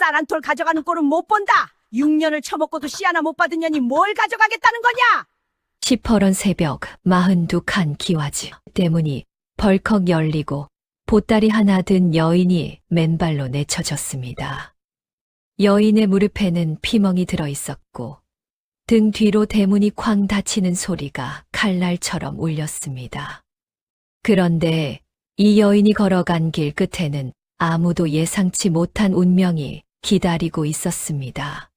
쌀 한 톨 가져가는 꼴은 못 본다. 6년을 처먹고도 씨 하나 못 받은 년이 뭘 가져가겠다는 거냐? 시퍼런 새벽 42칸 기와지 대문이 벌컥 열리고 보따리 하나 든 여인이 맨발로 내쳐졌습니다. 여인의 무릎에는 피멍이 들어 있었고 등 뒤로 대문이 쾅 닫히는 소리가 칼날처럼 울렸습니다. 그런데 이 여인이 걸어간 길 끝에는 아무도 예상치 못한 운명이 기다리고 있었습니다.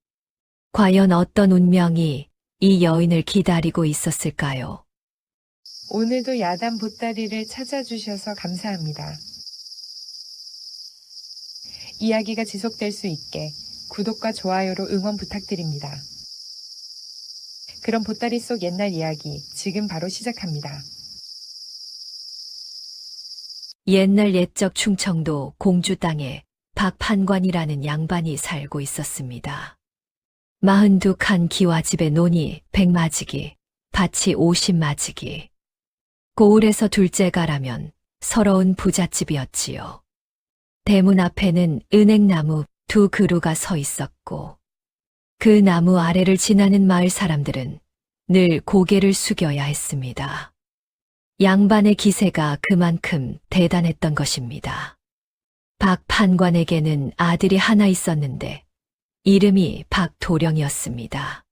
과연 어떤 운명이 이 여인을 기다리고 있었을까요? 오늘도 야단 보따리를 찾아주셔서 감사합니다. 이야기가 지속될 수 있게 구독과 좋아요로 응원 부탁드립니다. 그럼 보따리 속 옛날 이야기 지금 바로 시작합니다. 옛날 옛적 충청도 공주 땅에 박판관이라는 양반이 살고 있었습니다. 42칸 기와집에 논이 100마지기, 밭이 50마지기. 고을에서 둘째가라면 서러운 부잣집이었지요. 대문 앞에는 은행나무 2그루가 서 있었고 그 나무 아래를 지나는 마을 사람들은 늘 고개를 숙여야 했습니다. 양반의 기세가 그만큼 대단했던 것입니다. 박 판관에게는 아들이 하나 있었는데 이름이 박도령이었습니다.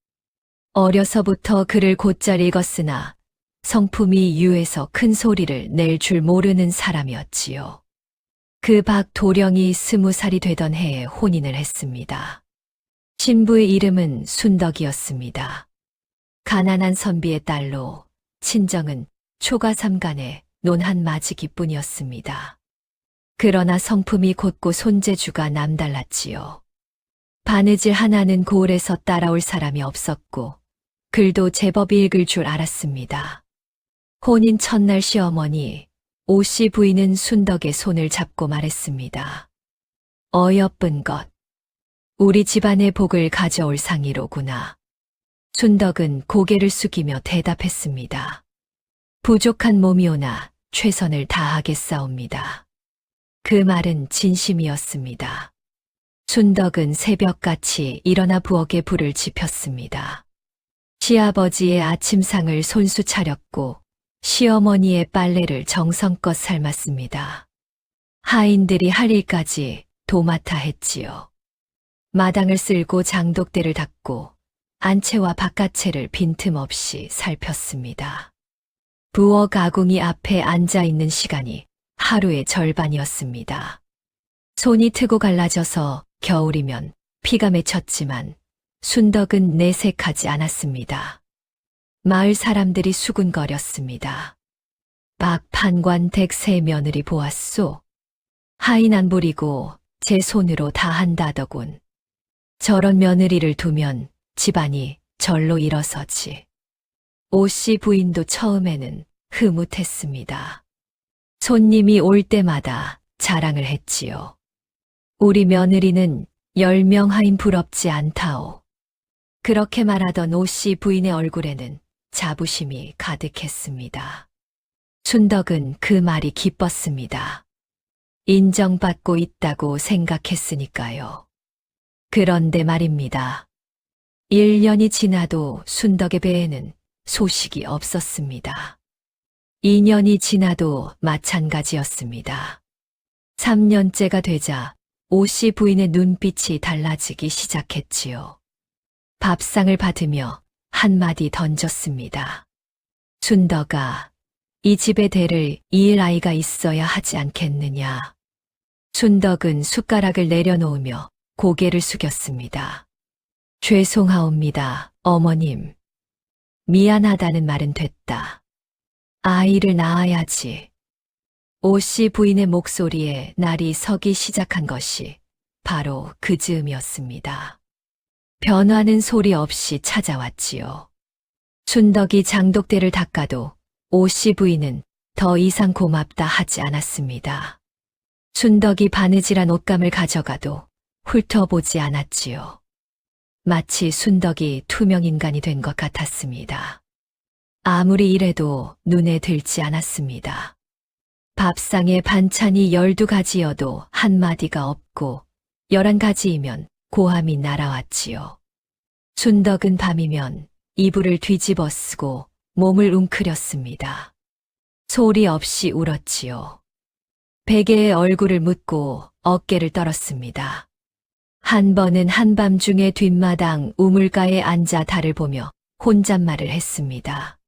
어려서부터 글을 곧잘 읽었으나 성품이 유해서 큰 소리를 낼 줄 모르는 사람이었지요. 그 박도령이 20살이 되던 해에 혼인을 했습니다. 신부의 이름은 순덕이었습니다. 가난한 선비의 딸로 친정은 초가삼간에 논 한 마지기뿐이었습니다. 그러나 성품이 곧고 손재주가 남달랐지요. 바느질 하나는 고을에서 따라올 사람이 없었고 글도 제법 읽을 줄 알았습니다. 혼인 첫날 시어머니 오씨 부인은 순덕의 손을 잡고 말했습니다. 어여쁜 것, 우리 집안의 복을 가져올 상이로구나. 순덕은 고개를 숙이며 대답했습니다. 부족한 몸이오나 최선을 다하겠사옵니다. 그 말은 진심이었습니다. 순덕은 새벽같이 일어나 부엌에 불을 지폈습니다. 시아버지의 아침상을 손수 차렸고 시어머니의 빨래를 정성껏 삶았습니다. 하인들이 할 일까지 도맡아 했지요. 마당을 쓸고 장독대를 닦고 안채와 바깥채를 빈틈없이 살폈습니다. 부엌 아궁이 앞에 앉아있는 시간이 하루의 절반이었습니다. 손이 트고 갈라져서 겨울이면 피가 맺혔지만 순덕은 내색하지 않았습니다. 마을 사람들이 수군거렸습니다. 박 판관 댁새 며느리 보았소. 하인 안 부리고 제 손으로 다 한다더군. 저런 며느리를 두면 집안이 절로 일어서지. 오씨 부인도 처음에는 흐뭇했습니다. 손님이 올 때마다 자랑을 했지요. 우리 며느리는 10명 하인 부럽지 않다오. 그렇게 말하던 오씨 부인의 얼굴에는 자부심이 가득했습니다. 순덕은 그 말이 기뻤습니다. 인정받고 있다고 생각했으니까요. 그런데 말입니다. 1년이 지나도 순덕의 배에는 소식이 없었습니다. 2년이 지나도 마찬가지였습니다. 3년째가 되자 오씨 부인의 눈빛이 달라지기 시작했지요. 밥상을 받으며 한마디 던졌습니다. 순덕아, 이 집의 대를 이을 아이가 있어야 하지 않겠느냐. 순덕은 숟가락을 내려놓으며 고개를 숙였습니다. 죄송하옵니다, 어머님. 미안하다는 말은 됐다. 아이를 낳아야지. 오씨 부인의 목소리에 날이 서기 시작한 것이 바로 그 즈음이었습니다. 변화는 소리 없이 찾아왔지요. 순덕이 장독대를 닦아도 오씨 부인은 더 이상 고맙다 하지 않았습니다. 순덕이 바느질한 옷감을 가져가도 훑어보지 않았지요. 마치 순덕이 투명인간이 된 것 같았습니다. 아무리 이래도 눈에 들지 않았습니다. 밥상에 반찬이 12가지여도 한마디가 없고 11가지이면 고함이 날아왔지요. 순덕은 밤이면 이불을 뒤집어 쓰고 몸을 웅크렸습니다. 소리 없이 울었지요. 베개에 얼굴을 묻고 어깨를 떨었습니다. 한 번은 한밤중에 뒷마당 우물가에 앉아 달을 보며 혼잣말을 했습니다.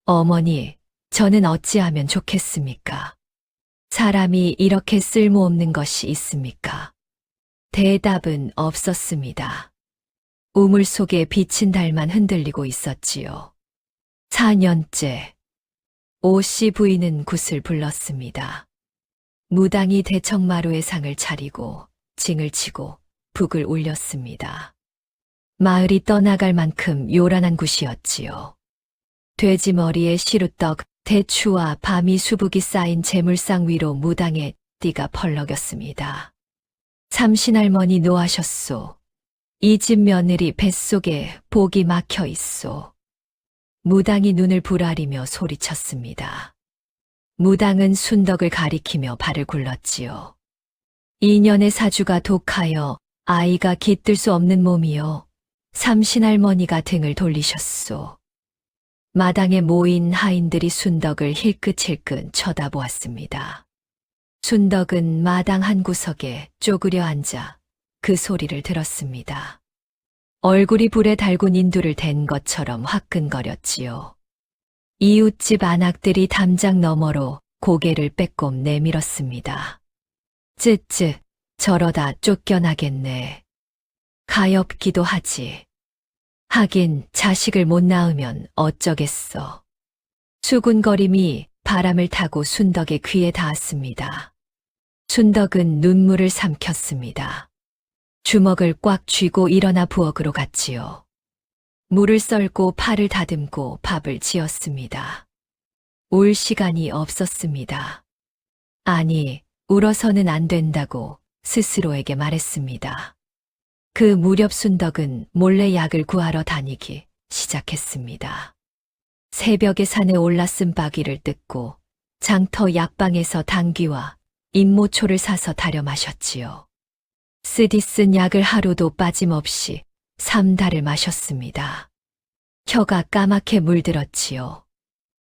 어머니, 저는 어찌하면 좋겠습니까? 사람이 이렇게 쓸모없는 것이 있습니까? 대답은 없었습니다. 우물 속에 비친 달만 흔들리고 있었지요. 4년째. 오씨 부인은 굿을 불렀습니다. 무당이 대청마루에 상을 차리고 징을 치고 북을 울렸습니다. 마을이 떠나갈 만큼 요란한 굿이었지요. 돼지머리에 시루떡, 대추와 밤이 수북이 쌓인 재물상 위로 무당의 띠가 펄럭였습니다. 삼신할머니 노하셨소. 이 집 며느리 뱃속에 복이 막혀 있소. 무당이 눈을 부라리며 소리쳤습니다. 무당은 순덕을 가리키며 발을 굴렀지요. 2년의 사주가 독하여 아이가 깃들 수 없는 몸이요. 삼신할머니가 등을 돌리셨소. 마당에 모인 하인들이 순덕을 힐끗힐끗 쳐다보았습니다. 순덕은 마당 한 구석에 쪼그려 앉아 그 소리를 들었습니다. 얼굴이 불에 달군 인두를 댄 것처럼 화끈거렸지요. 이웃집 안악들이 담장 너머로 고개를 빼꼼 내밀었습니다. 쯔쯔, 저러다 쫓겨나겠네. 가엾기도 하지. 하긴 자식을 못 낳으면 어쩌겠어. 수군거림이 바람을 타고 순덕의 귀에 닿았습니다. 순덕은 눈물을 삼켰습니다. 주먹을 꽉 쥐고 일어나 부엌으로 갔지요. 물을 썰고 팔을 다듬고 밥을 지었습니다. 울 시간이 없었습니다. 아니, 울어서는 안 된다고 스스로에게 말했습니다. 그 무렵 순덕은 몰래 약을 구하러 다니기 시작했습니다. 새벽에 산에 올라 쓴바귀를 뜯고 장터 약방에서 당귀와 임모초를 사서 다려 마셨지요. 쓰디 쓴 약을 하루도 빠짐없이 3달을 마셨습니다. 혀가 까맣게 물들었지요.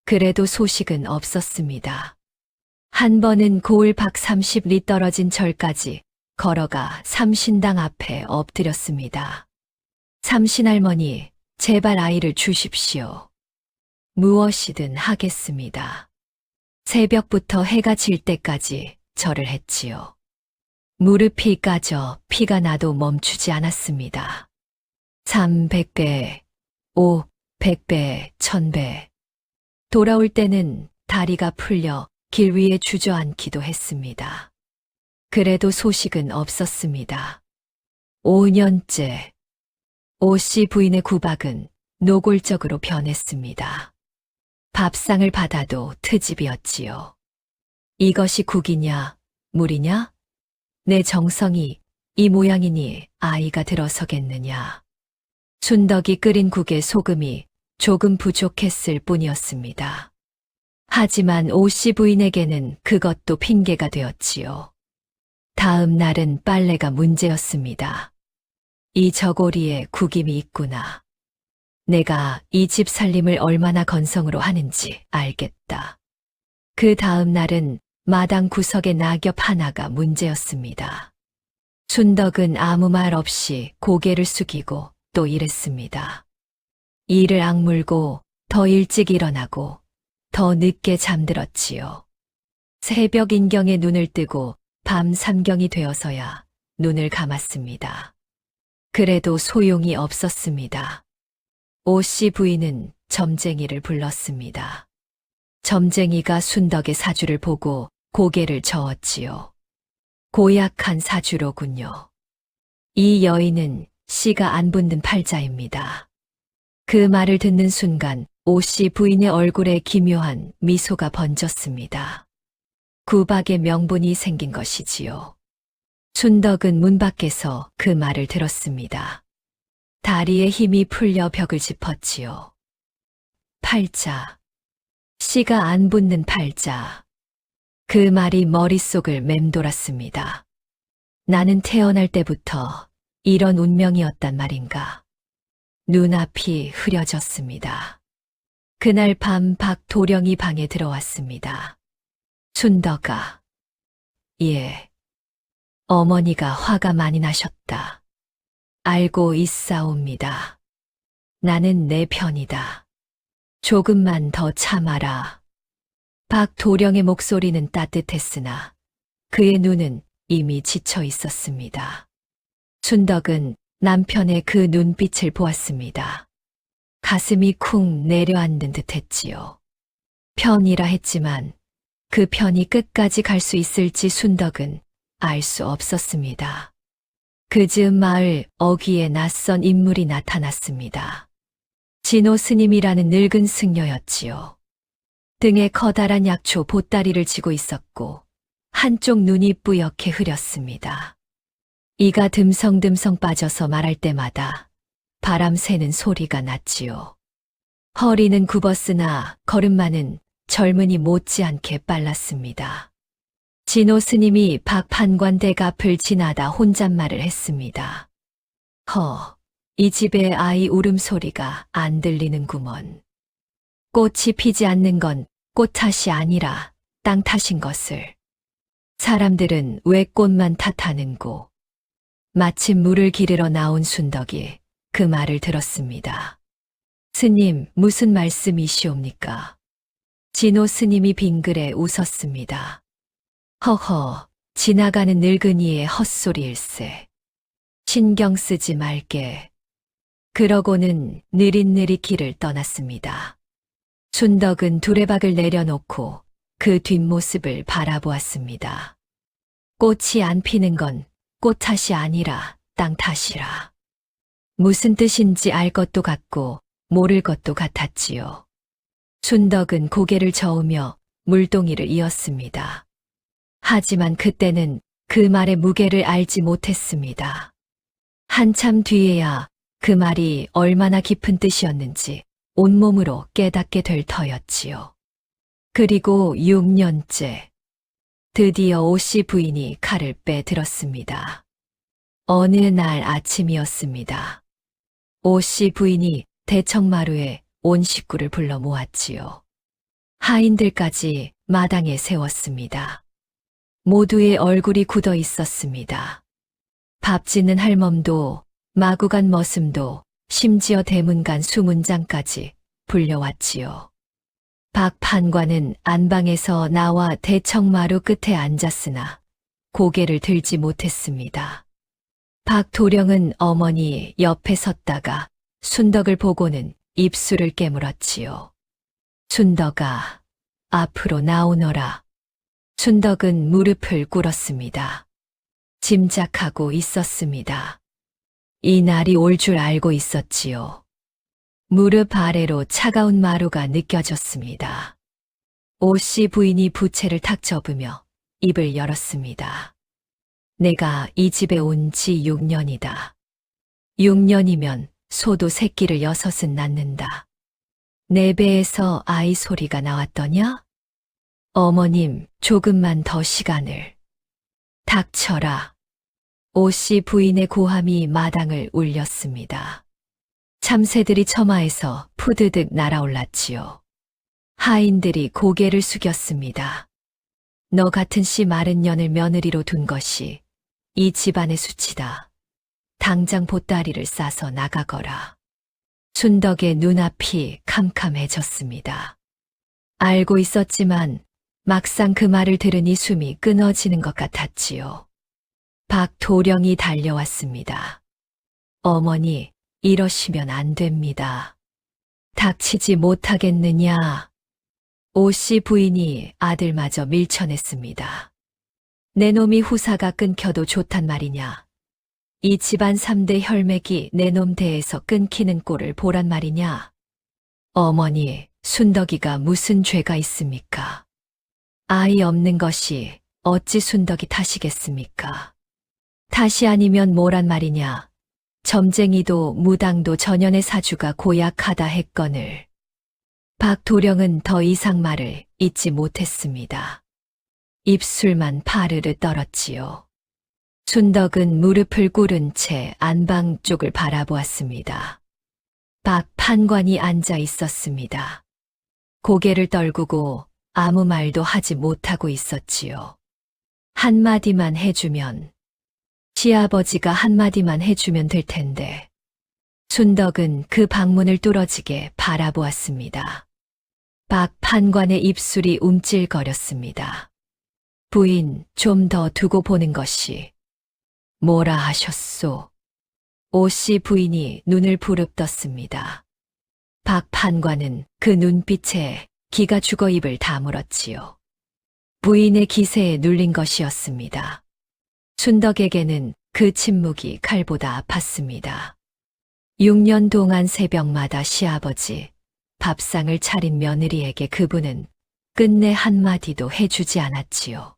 그래도 소식은 없었습니다. 한 번은 고을 박 30리 떨어진 절까지 걸어가 삼신당 앞에 엎드렸습니다. 삼신할머니, 제발 아이를 주십시오. 무엇이든 하겠습니다. 새벽부터 해가 질 때까지 절을 했지요. 무릎이 까져 피가 나도 멈추지 않았습니다. 300배, 500배, 1000배. 돌아올 때는 다리가 풀려 길 위에 주저앉기도 했습니다. 그래도 소식은 없었습니다. 5년째. 오씨 부인의 구박은 노골적으로 변했습니다. 밥상을 받아도 트집이었지요. 이것이 국이냐, 물이냐? 내 정성이 이 모양이니 아이가 들어서겠느냐. 순덕이 끓인 국에 소금이 조금 부족했을 뿐이었습니다. 하지만 오씨 부인에게는 그것도 핑계가 되었지요. 다음 날은 빨래가 문제였습니다. 이 저고리에 구김이 있구나. 내가 이 집 살림을 얼마나 건성으로 하는지 알겠다. 그 다음 날은 마당 구석의 낙엽 하나가 문제였습니다. 순덕은 아무 말 없이 고개를 숙이고 또 일했습니다. 이를 악물고 더 일찍 일어나고 더 늦게 잠들었지요. 새벽 인경에 눈을 뜨고 밤 삼경이 되어서야 눈을 감았습니다. 그래도 소용이 없었습니다. 오씨 부인은 점쟁이를 불렀습니다. 점쟁이가 순덕의 사주를 보고 고개를 저었지요. 고약한 사주로군요. 이 여인은 씨가 안 붙는 팔자입니다. 그 말을 듣는 순간 오씨 부인의 얼굴에 기묘한 미소가 번졌습니다. 구박의 명분이 생긴 것이지요. 순덕은 문 밖에서 그 말을 들었습니다. 다리에 힘이 풀려 벽을 짚었지요. 팔자. 씨가 안 붙는 팔자. 그 말이 머릿속을 맴돌았습니다. 나는 태어날 때부터 이런 운명이었단 말인가. 눈앞이 흐려졌습니다. 그날 밤 박도령이 방에 들어왔습니다. 순덕아. 예. 어머니가 화가 많이 나셨다. 알고 있사옵니다. 나는 내 편이다. 조금만 더 참아라. 박도령의 목소리는 따뜻했으나 그의 눈은 이미 지쳐 있었습니다. 순덕은 남편의 그 눈빛을 보았습니다. 가슴이 쿵 내려앉는 듯 했지요. 편이라 했지만 그 편이 끝까지 갈 수 있을지 순덕은 알 수 없었습니다. 그 즈음 마을 어귀에 낯선 인물이 나타났습니다. 진호 스님이라는 늙은 승려였지요. 등에 커다란 약초 보따리를 쥐고 있었고 한쪽 눈이 뿌옇게 흐렸습니다. 이가 듬성듬성 빠져서 말할 때마다 바람 새는 소리가 났지요. 허리는 굽었으나 걸음마는 젊은이 못지않게 빨랐습니다. 진호 스님이 박 판관 댁 앞을 지나다 혼잣말을 했습니다. 이 집에 아이 울음소리가 안 들리는구먼. 꽃이 피지 않는 건 꽃 탓이 아니라 땅 탓인 것을. 사람들은 왜 꽃만 탓하는고. 마침 물을 기르러 나온 순덕이 그 말을 들었습니다. 스님, 무슨 말씀이시옵니까? 진호 스님이 빙그레 웃었습니다. 허허, 지나가는 늙은이의 헛소리일세. 신경 쓰지 말게. 그러고는 느릿느릿 길을 떠났습니다. 순덕은 두레박을 내려놓고 그 뒷모습을 바라보았습니다. 꽃이 안 피는 건 꽃 탓이 아니라 땅 탓이라. 무슨 뜻인지 알 것도 같고 모를 것도 같았지요. 순덕은 고개를 저으며 물동이를 이었습니다. 하지만 그때는 그 말의 무게를 알지 못했습니다. 한참 뒤에야 그 말이 얼마나 깊은 뜻이었는지 온몸으로 깨닫게 될 터였지요. 그리고 6년째 드디어 오씨 부인이 칼을 빼들었습니다. 어느 날 아침이었습니다. 오씨 부인이 대청마루에 온 식구를 불러 모았지요. 하인들까지 마당에 세웠습니다. 모두의 얼굴이 굳어 있었습니다. 밥 짓는 할멈도 마구간 머슴도 심지어 대문간 수문장까지 불려왔지요. 박 판관은 안방에서 나와 대청마루 끝에 앉았으나 고개를 들지 못했습니다. 박 도령은 어머니 옆에 섰다가 순덕을 보고는 입술을 깨물었지요. 순덕아, 앞으로 나오너라. 순덕은 무릎을 꿇었습니다. 짐작하고 있었습니다. 이 날이 올 줄 알고 있었지요. 무릎 아래로 차가운 마루가 느껴졌습니다. 오씨 부인이 부채를 탁 접으며 입을 열었습니다. 내가 이 집에 온 지 6년이다. 6년이면 소도 새끼를 6은 낳는다. 내 배에서 아이 소리가 나왔더냐? 어머님, 조금만 더 시간을. 닥쳐라. 오씨 부인의 고함이 마당을 울렸습니다. 참새들이 처마에서 푸드득 날아올랐지요. 하인들이 고개를 숙였습니다. 너 같은 씨 마른 년을 며느리로 둔 것이 이 집안의 수치다. 당장 보따리를 싸서 나가거라. 순덕의 눈앞이 캄캄해졌습니다. 알고 있었지만 막상 그 말을 들으니 숨이 끊어지는 것 같았지요. 박도령이 달려왔습니다. 어머니, 이러시면 안 됩니다. 닥치지 못하겠느냐. 오씨 부인이 아들마저 밀쳐냈습니다. 내 놈이 후사가 끊겨도 좋단 말이냐. 이 집안 3대 혈맥이 내 놈 대에서 끊기는 꼴을 보란 말이냐. 어머니, 순덕이가 무슨 죄가 있습니까? 아이 없는 것이 어찌 순덕이 탓이겠습니까? 탓이 아니면 뭐란 말이냐. 점쟁이도 무당도 전연의 사주가 고약하다 했거늘. 박도령은 더 이상 말을 잇지 못했습니다. 입술만 파르르 떨었지요. 순덕은 무릎을 꿇은 채 안방 쪽을 바라보았습니다. 박 판관이 앉아 있었습니다. 고개를 떨구고 아무 말도 하지 못하고 있었지요. 한마디만 해주면, 시아버지가 한마디만 해주면 될 텐데. 순덕은 그 방문을 뚫어지게 바라보았습니다. 박 판관의 입술이 움찔거렸습니다. 부인, 좀 더 두고 보는 것이. 뭐라 하셨소? 오씨 부인이 눈을 부릅떴습니다. 박 판관은 그 눈빛에 기가 죽어 입을 다물었지요. 부인의 기세에 눌린 것이었습니다. 순덕에게는 그 침묵이 칼보다 아팠습니다. 6년 동안 새벽마다 시아버지, 밥상을 차린 며느리에게 그분은 끝내 한마디도 해주지 않았지요.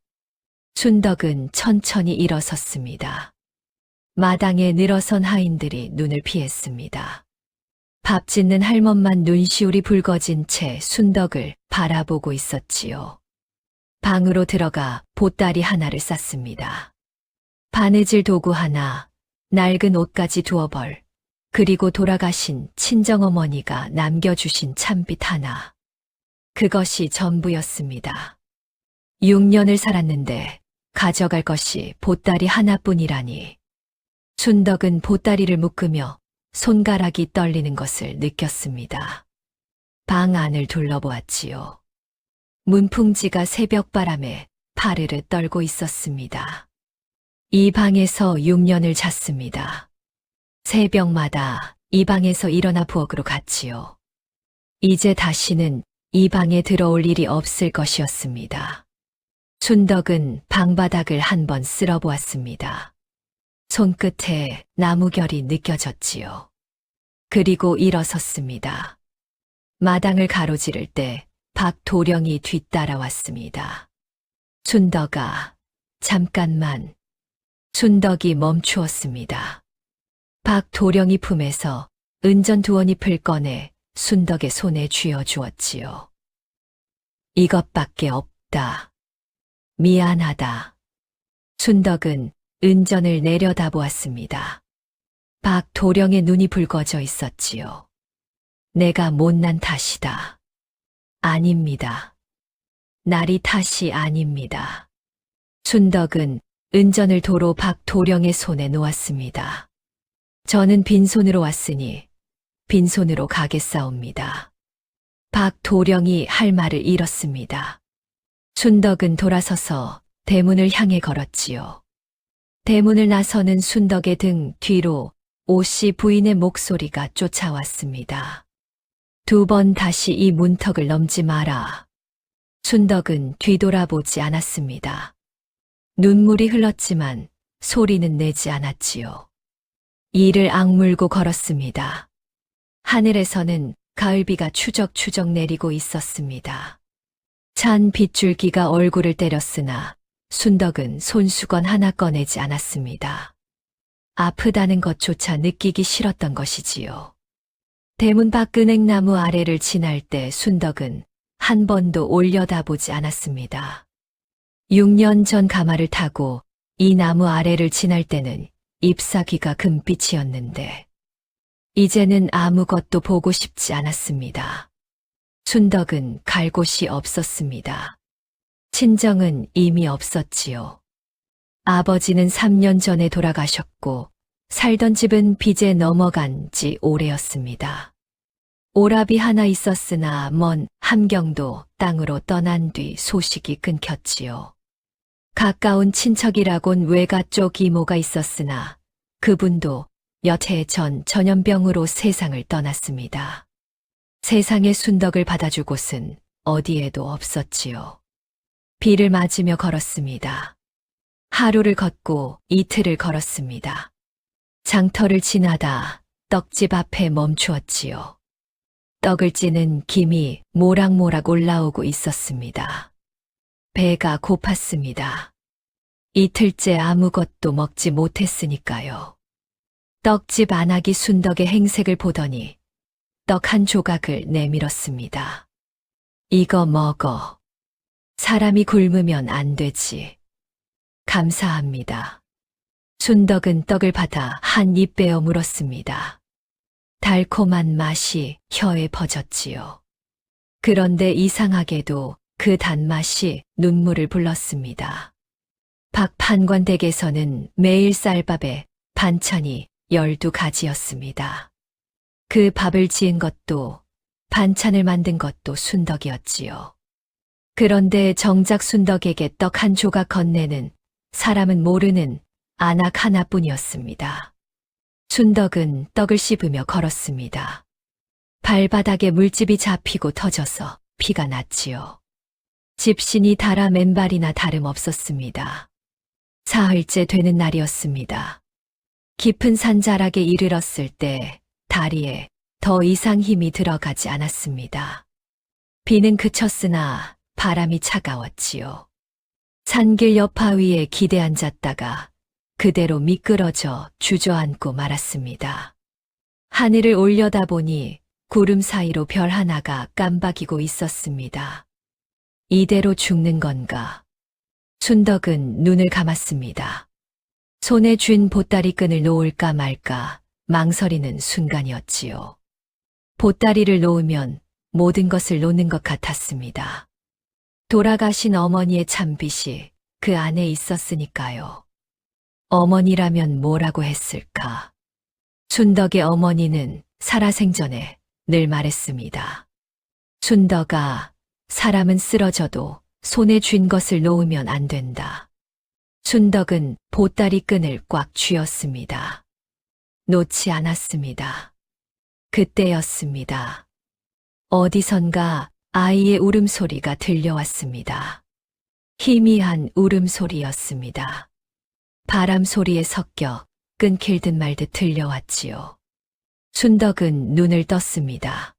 순덕은 천천히 일어섰습니다. 마당에 늘어선 하인들이 눈을 피했습니다. 밥 짓는 할멈만 눈시울이 붉어진 채 순덕을 바라보고 있었지요. 방으로 들어가 보따리 하나를 쌌습니다. 바느질 도구 하나, 낡은 옷까지 두어 벌, 그리고 돌아가신 친정어머니가 남겨주신 참빗 하나. 그것이 전부였습니다. 6년을 살았는데 가져갈 것이 보따리 하나뿐이라니. 순덕은 보따리를 묶으며 손가락이 떨리는 것을 느꼈습니다. 방 안을 둘러보았지요. 문풍지가 새벽바람에 파르르 떨고 있었습니다. 이 방에서 6년을 잤습니다. 새벽마다 이 방에서 일어나 부엌으로 갔지요. 이제 다시는 이 방에 들어올 일이 없을 것이었습니다. 순덕은 방바닥을 한번 쓸어보았습니다. 손끝에 나무결이 느껴졌지요. 그리고 일어섰습니다. 마당을 가로지를 때 박도령이 뒤따라왔습니다. 순덕아, 잠깐만. 순덕이 멈추었습니다. 박도령이 품에서 은전 두원잎을 꺼내 순덕의 손에 쥐어주었지요. 이것밖에 없다. 미안하다. 순덕은 은전을 내려다보았습니다. 박도령의 눈이 붉어져 있었지요. 내가 못난 탓이다. 아닙니다. 날이 탓이 아닙니다. 순덕은 은전을 도로 박도령의 손에 놓았습니다. 저는 빈손으로 왔으니 빈손으로 가겠사옵니다. 박도령이 할 말을 잃었습니다. 순덕은 돌아서서 대문을 향해 걸었지요. 대문을 나서는 순덕의 등 뒤로 오씨 부인의 목소리가 쫓아왔습니다. 2번 다시 이 문턱을 넘지 마라. 순덕은 뒤돌아보지 않았습니다. 눈물이 흘렀지만 소리는 내지 않았지요. 이를 악물고 걸었습니다. 하늘에서는 가을비가 추적추적 내리고 있었습니다. 찬 빗줄기가 얼굴을 때렸으나 순덕은 손수건 하나 꺼내지 않았습니다. 아프다는 것조차 느끼기 싫었던 것이지요. 대문 밖 은행나무 아래를 지날 때 순덕은 한 번도 올려다보지 않았습니다. 6년 전 가마를 타고 이 나무 아래를 지날 때는 잎사귀가 금빛이었는데 이제는 아무것도 보고 싶지 않았습니다. 순덕은 갈 곳이 없었습니다. 친정은 이미 없었지요. 아버지는 3년 전에 돌아가셨고 살던 집은 빚에 넘어간 지 오래였습니다. 오라비 하나 있었으나 먼 함경도 땅으로 떠난 뒤 소식이 끊겼지요. 가까운 친척이라곤 외가 쪽 이모가 있었으나 그분도 몇 해 전 전염병으로 세상을 떠났습니다. 세상의 순덕을 받아줄 곳은 어디에도 없었지요. 비를 맞으며 걸었습니다. 하루를 걷고 이틀을 걸었습니다. 장터를 지나다 떡집 앞에 멈추었지요. 떡을 찌는 김이 모락모락 올라오고 있었습니다. 배가 고팠습니다. 이틀째 아무것도 먹지 못했으니까요. 떡집 안악이 순덕의 행색을 보더니 떡 한 조각을 내밀었습니다. 이거 먹어. 사람이 굶으면 안 되지. 감사합니다. 순덕은 떡을 받아 한 입 베어 물었습니다. 달콤한 맛이 혀에 퍼졌지요. 그런데 이상하게도 그 단맛이 눈물을 불렀습니다. 박 판관 댁에서는 매일 쌀밥에 반찬이 12가지였습니다. 그 밥을 지은 것도 반찬을 만든 것도 순덕이었지요. 그런데 정작 순덕에게 떡 한 조각 건네는 사람은 모르는 안악 하나뿐이었습니다. 순덕은 떡을 씹으며 걸었습니다. 발바닥에 물집이 잡히고 터져서 피가 났지요. 집신이 달아 맨발이나 다름없었습니다. 사흘째 되는 날이었습니다. 깊은 산자락에 이르렀을 때 다리에 더 이상 힘이 들어가지 않았습니다. 비는 그쳤으나 바람이 차가웠지요. 산길 여파 위에 기대 앉았다가 그대로 미끄러져 주저앉고 말았습니다. 하늘을 올려다보니 구름 사이로 별 하나가 깜박이고 있었습니다. 이대로 죽는 건가? 순덕은 눈을 감았습니다. 손에 쥔 보따리 끈을 놓을까 말까 망설이는 순간이었지요. 보따리를 놓으면 모든 것을 놓는 것 같았습니다. 돌아가신 어머니의 찬빛이 그 안에 있었으니까요. 어머니라면 뭐라고 했을까? 순덕의 어머니는 살아생전에 늘 말했습니다. 순덕아, 사람은 쓰러져도 손에 쥔 것을 놓으면 안 된다. 순덕은 보따리 끈을 꽉 쥐었습니다. 놓지 않았습니다. 그때였습니다. 어디선가 아이의 울음소리가 들려왔습니다. 희미한 울음소리였습니다. 바람 소리에 섞여 끊길 듯 말 듯 들려왔지요. 순덕은 눈을 떴습니다.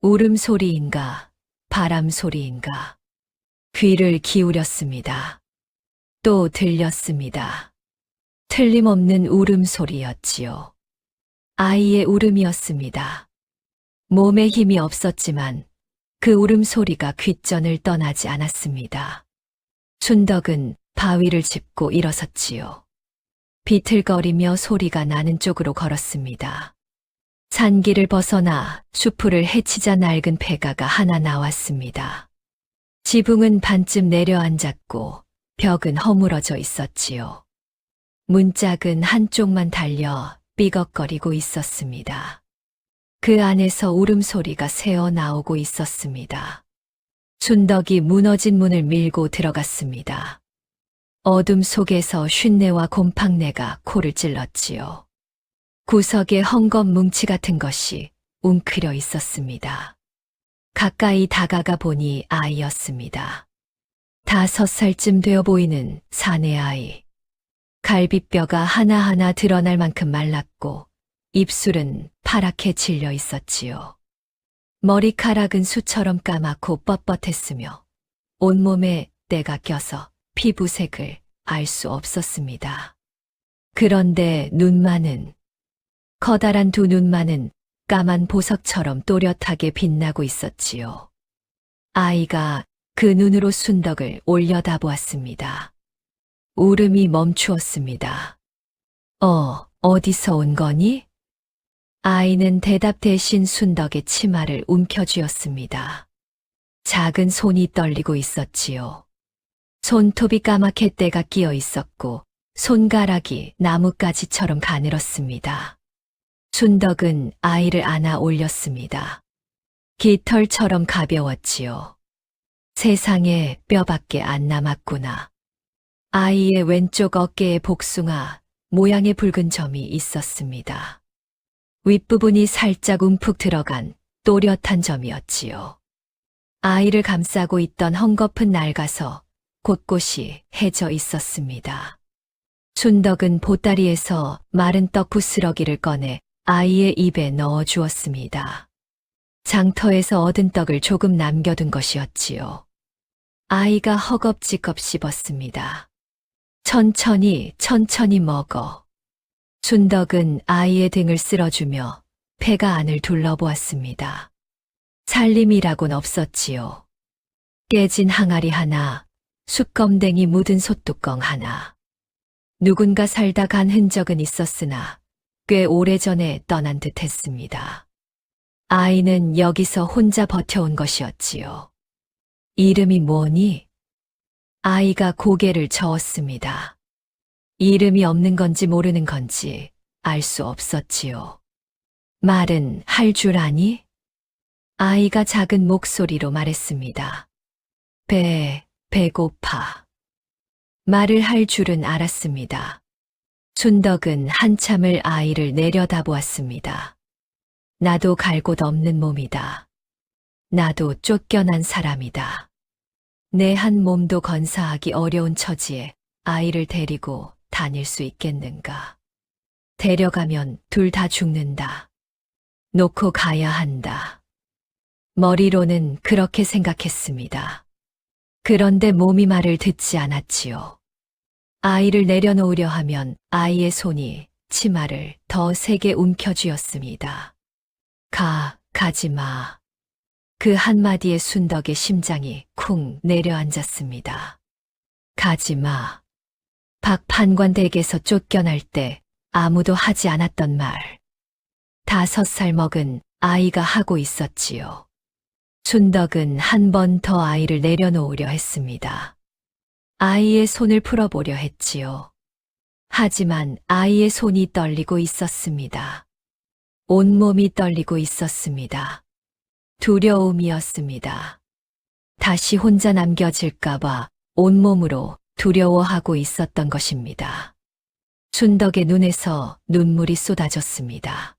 울음소리인가, 바람 소리인가. 귀를 기울였습니다. 또 들렸습니다. 틀림없는 울음소리였지요. 아이의 울음이었습니다. 몸에 힘이 없었지만 그 울음소리가 귓전을 떠나지 않았습니다. 순덕은 바위를 짚고 일어섰지요. 비틀거리며 소리가 나는 쪽으로 걸었습니다. 산길을 벗어나 수풀을 헤치자 낡은 폐가가 하나 나왔습니다. 지붕은 반쯤 내려앉았고 벽은 허물어져 있었지요. 문짝은 한쪽만 달려 삐걱거리고 있었습니다. 그 안에서 울음소리가 새어 나오고 있었습니다. 순덕이 무너진 문을 밀고 들어갔습니다. 어둠 속에서 쉰내와 곰팡내가 코를 찔렀지요. 구석에 헝겊 뭉치 같은 것이 웅크려 있었습니다. 가까이 다가가 보니 아이였습니다. 5살쯤 되어 보이는 사내 아이. 갈비뼈가 하나하나 드러날 만큼 말랐고 입술은 파랗게 질려 있었지요. 머리카락은 수처럼 까맣고 뻣뻣했으며 온몸에 때가 껴서 피부색을 알 수 없었습니다. 그런데 눈만은, 커다란 두 눈만은 까만 보석처럼 또렷하게 빛나고 있었지요. 아이가 그 눈으로 순덕을 올려다보았습니다. 울음이 멈추었습니다. 어디서 온 거니? 아이는 대답 대신 순덕의 치마를 움켜쥐었습니다. 작은 손이 떨리고 있었지요. 손톱이 까맣게 때가 끼어 있었고 손가락이 나뭇가지처럼 가늘었습니다. 순덕은 아이를 안아 올렸습니다. 깃털처럼 가벼웠지요. 세상에 뼈밖에 안 남았구나. 아이의 왼쪽 어깨에 복숭아 모양의 붉은 점이 있었습니다. 윗부분이 살짝 움푹 들어간 또렷한 점이었지요. 아이를 감싸고 있던 헝겊은 낡아서 곳곳이 해져 있었습니다. 순덕은 보따리에서 마른 떡 부스러기를 꺼내 아이의 입에 넣어 주었습니다. 장터에서 얻은 떡을 조금 남겨둔 것이었지요. 아이가 허겁지겁 씹었습니다. 천천히 먹어. 순덕은 아이의 등을 쓸어주며 폐가 안을 둘러보았습니다. 살림이라곤 없었지요. 깨진 항아리 하나, 숯검댕이 묻은 솥뚜껑 하나. 누군가 살다 간 흔적은 있었으나 꽤 오래전에 떠난 듯 했습니다. 아이는 여기서 혼자 버텨온 것이었지요. 이름이 뭐니? 아이가 고개를 저었습니다. 이름이 없는 건지 모르는 건지 알 수 없었지요. 말은 할 줄 아니? 아이가 작은 목소리로 말했습니다. 배고파. 말을 할 줄은 알았습니다. 순덕은 한참을 아이를 내려다보았습니다. 나도 갈 곳 없는 몸이다. 나도 쫓겨난 사람이다. 내 한 몸도 건사하기 어려운 처지에 아이를 데리고 다닐 수 있겠는가. 데려가면 둘 다 죽는다. 놓고 가야 한다. 머리로는 그렇게 생각했습니다. 그런데 몸이 말을 듣지 않았지요. 아이를 내려놓으려 하면 아이의 손이 치마를 더 세게 움켜쥐었습니다. 가지 마. 그 한마디에 순덕의 심장이 쿵 내려앉았습니다. 가지 마. 박 판관 댁에서 쫓겨날 때 아무도 하지 않았던 말. 5살 먹은 아이가 하고 있었지요. 순덕은 한 번 더 아이를 내려놓으려 했습니다. 아이의 손을 풀어보려 했지요. 하지만 아이의 손이 떨리고 있었습니다. 온몸이 떨리고 있었습니다. 두려움이었습니다. 다시 혼자 남겨질까봐 온몸으로 두려워하고 있었던 것입니다. 순덕의 눈에서 눈물이 쏟아졌습니다.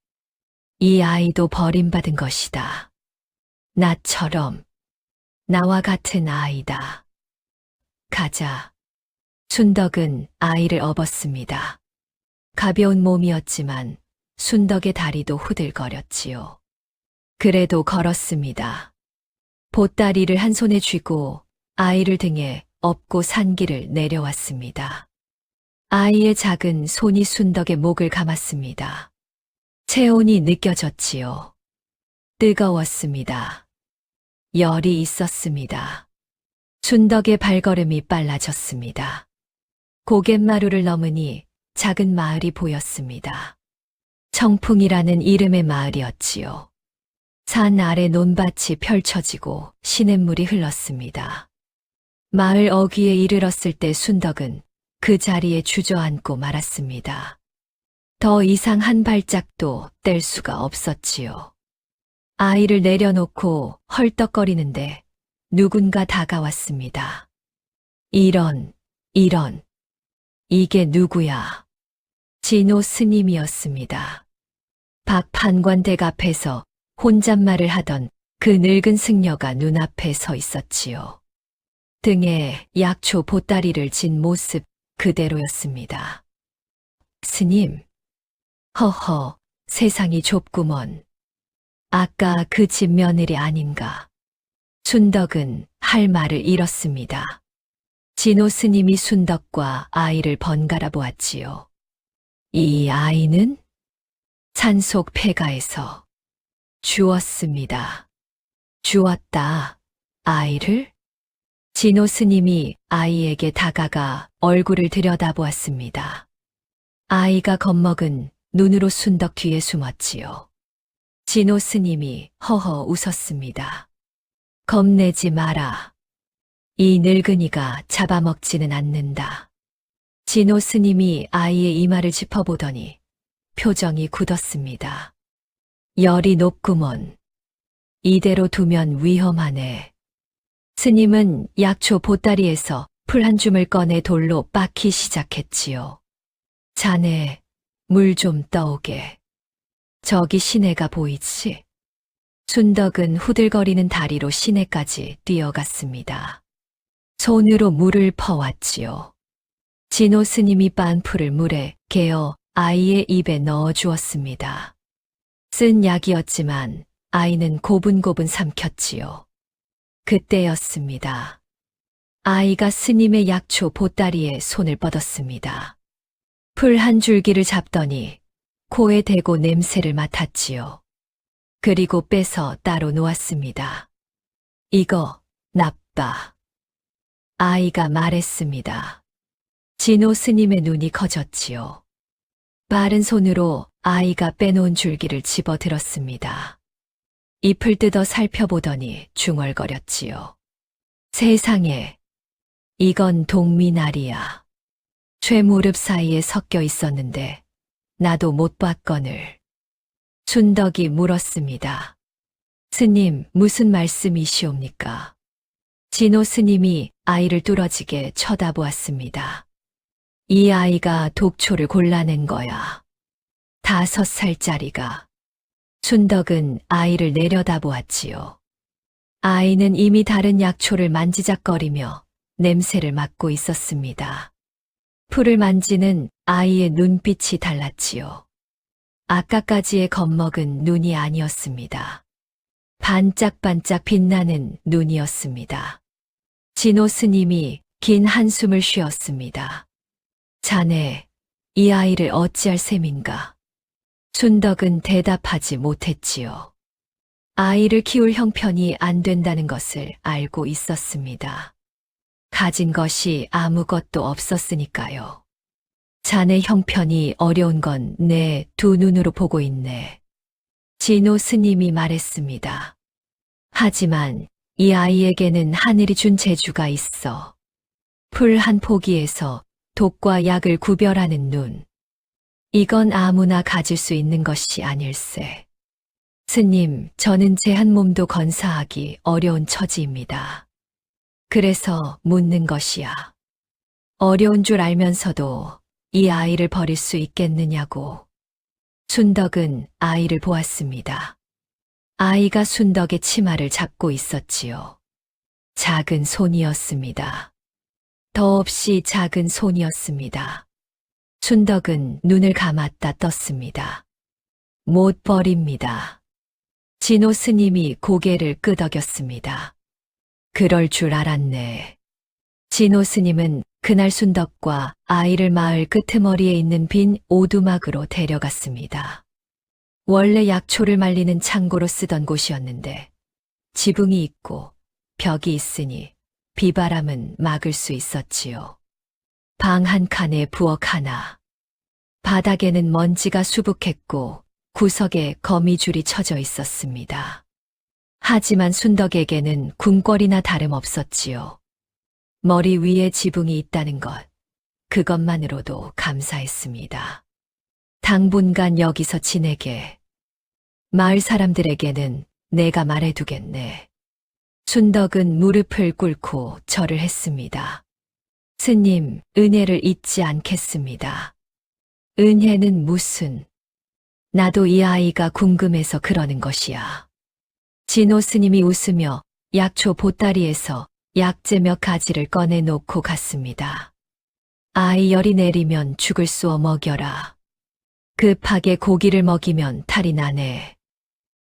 이 아이도 버림받은 것이다. 나처럼, 나와 같은 아이다. 가자. 순덕은 아이를 업었습니다. 가벼운 몸이었지만 순덕의 다리도 후들거렸지요. 그래도 걸었습니다. 보따리를 한 손에 쥐고 아이를 등에 업고 산길을 내려왔습니다. 아이의 작은 손이 순덕의 목을 감았습니다. 체온이 느껴졌지요. 뜨거웠습니다. 열이 있었습니다. 순덕의 발걸음이 빨라졌습니다. 고갯마루를 넘으니 작은 마을이 보였습니다. 청풍이라는 이름의 마을이었지요. 산 아래 논밭이 펼쳐지고 시냇물이 흘렀습니다. 마을 어귀에 이르렀을 때 순덕은 그 자리에 주저앉고 말았습니다. 더 이상 한 발짝도 뗄 수가 없었지요. 아이를 내려놓고 헐떡거리는데 누군가 다가왔습니다. 이런, 이게 누구야? 진호 스님이었습니다. 박 판관 댁 앞에서 혼잣말을 하던 그 늙은 승려가 눈앞에 서 있었지요. 등에 약초 보따리를 진 모습 그대로였습니다. 스님, 허허, 세상이 좁구먼. 아까 그 집 며느리 아닌가. 순덕은 할 말을 잃었습니다. 진호 스님이 순덕과 아이를 번갈아 보았지요. 이 아이는 산속 폐가에서 주었습니다. 주었다. 아이를? 진호 스님이 아이에게 다가가 얼굴을 들여다보았습니다. 아이가 겁먹은 눈으로 순덕 뒤에 숨었지요. 진호 스님이 허허 웃었습니다. 겁내지 마라. 이 늙은이가 잡아먹지는 않는다. 진호 스님이 아이의 이마를 짚어보더니 표정이 굳었습니다. 열이 높구먼. 이대로 두면 위험하네. 스님은 약초 보따리에서 풀 한 줌을 꺼내 돌로 빻기 시작했지요. 자네, 물 좀 떠오게. 저기 시내가 보이지? 순덕은 후들거리는 다리로 시내까지 뛰어갔습니다. 손으로 물을 퍼왔지요. 진호 스님이 빻은 풀을 물에 개어 아이의 입에 넣어 주었습니다. 쓴 약이었지만 아이는 고분고분 삼켰지요. 그때였습니다. 아이가 스님의 약초 보따리에 손을 뻗었습니다. 풀 한 줄기를 잡더니 코에 대고 냄새를 맡았지요. 그리고 빼서 따로 놓았습니다. 이거 나빠. 아이가 말했습니다. 진호 스님의 눈이 커졌지요. 빠른 손으로 아이가 빼놓은 줄기를 집어 들었습니다. 잎을 뜯어 살펴보더니 중얼거렸지요. 세상에, 이건 동미날이야. 쇠무릎 사이에 섞여 있었는데 나도 못 봤거늘. 순덕이 물었습니다. 스님, 무슨 말씀이시옵니까? 진호 스님이 아이를 뚫어지게 쳐다보았습니다. 이 아이가 독초를 골라낸 거야. 5살짜리가. 순덕은 아이를 내려다보았지요. 아이는 이미 다른 약초를 만지작거리며 냄새를 맡고 있었습니다. 풀을 만지는 아이의 눈빛이 달랐지요. 아까까지의 겁먹은 눈이 아니었습니다. 반짝반짝 빛나는 눈이었습니다. 진호 스님이 긴 한숨을 쉬었습니다. 자네, 이 아이를 어찌할 셈인가? 순덕은 대답하지 못했지요. 아이를 키울 형편이 안 된다는 것을 알고 있었습니다. 가진 것이 아무것도 없었으니까요. 자네 형편이 어려운 건 내 두 눈으로 보고 있네. 진호 스님이 말했습니다. 하지만 이 아이에게는 하늘이 준 재주가 있어. 풀 한 포기에서 독과 약을 구별하는 눈. 이건 아무나 가질 수 있는 것이 아닐세. 스님, 저는 제 한 몸도 건사하기 어려운 처지입니다. 그래서 묻는 것이야. 어려운 줄 알면서도 이 아이를 버릴 수 있겠느냐고. 순덕은 아이를 보았습니다. 아이가 순덕의 치마를 잡고 있었지요. 작은 손이었습니다. 더없이 작은 손이었습니다. 순덕은 눈을 감았다 떴습니다. 못 버립니다. 진호 스님이 고개를 끄덕였습니다. 그럴 줄 알았네. 진호 스님은 그날 순덕과 아이를 마을 끄트머리에 있는 빈 오두막으로 데려갔습니다. 원래 약초를 말리는 창고로 쓰던 곳이었는데 지붕이 있고 벽이 있으니 비바람은 막을 수 있었지요. 방 한 칸에 부엌 하나. 바닥에는 먼지가 수북했고 구석에 거미줄이 쳐져 있었습니다. 하지만 순덕에게는 궁궐이나 다름없었지요. 머리 위에 지붕이 있다는 것, 그것만으로도 감사했습니다. 당분간 여기서 지내게. 마을 사람들에게는 내가 말해두겠네. 순덕은 무릎을 꿇고 절을 했습니다. 스님, 은혜를 잊지 않겠습니다. 은혜는 무슨? 나도 이 아이가 궁금해서 그러는 것이야. 진호 스님이 웃으며 약초 보따리에서 약재 몇 가지를 꺼내 놓고 갔습니다. 아이 열이 내리면 죽을 쏘어 먹여라. 급하게 고기를 먹이면 탈이 나네.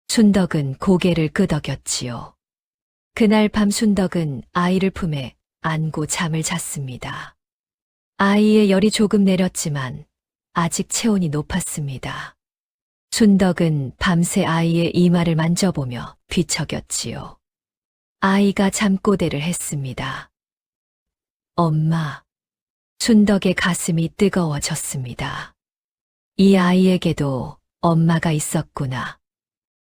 순덕은 고개를 끄덕였지요. 그날 밤 순덕은 아이를 품에 안고 잠을 잤습니다. 아이의 열이 조금 내렸지만 아직 체온이 높았습니다. 순덕은 밤새 아이의 이마를 만져보며 뒤척였지요. 아이가 잠꼬대를 했습니다. 엄마. 순덕의 가슴이 뜨거워졌습니다. 이 아이에게도 엄마가 있었구나.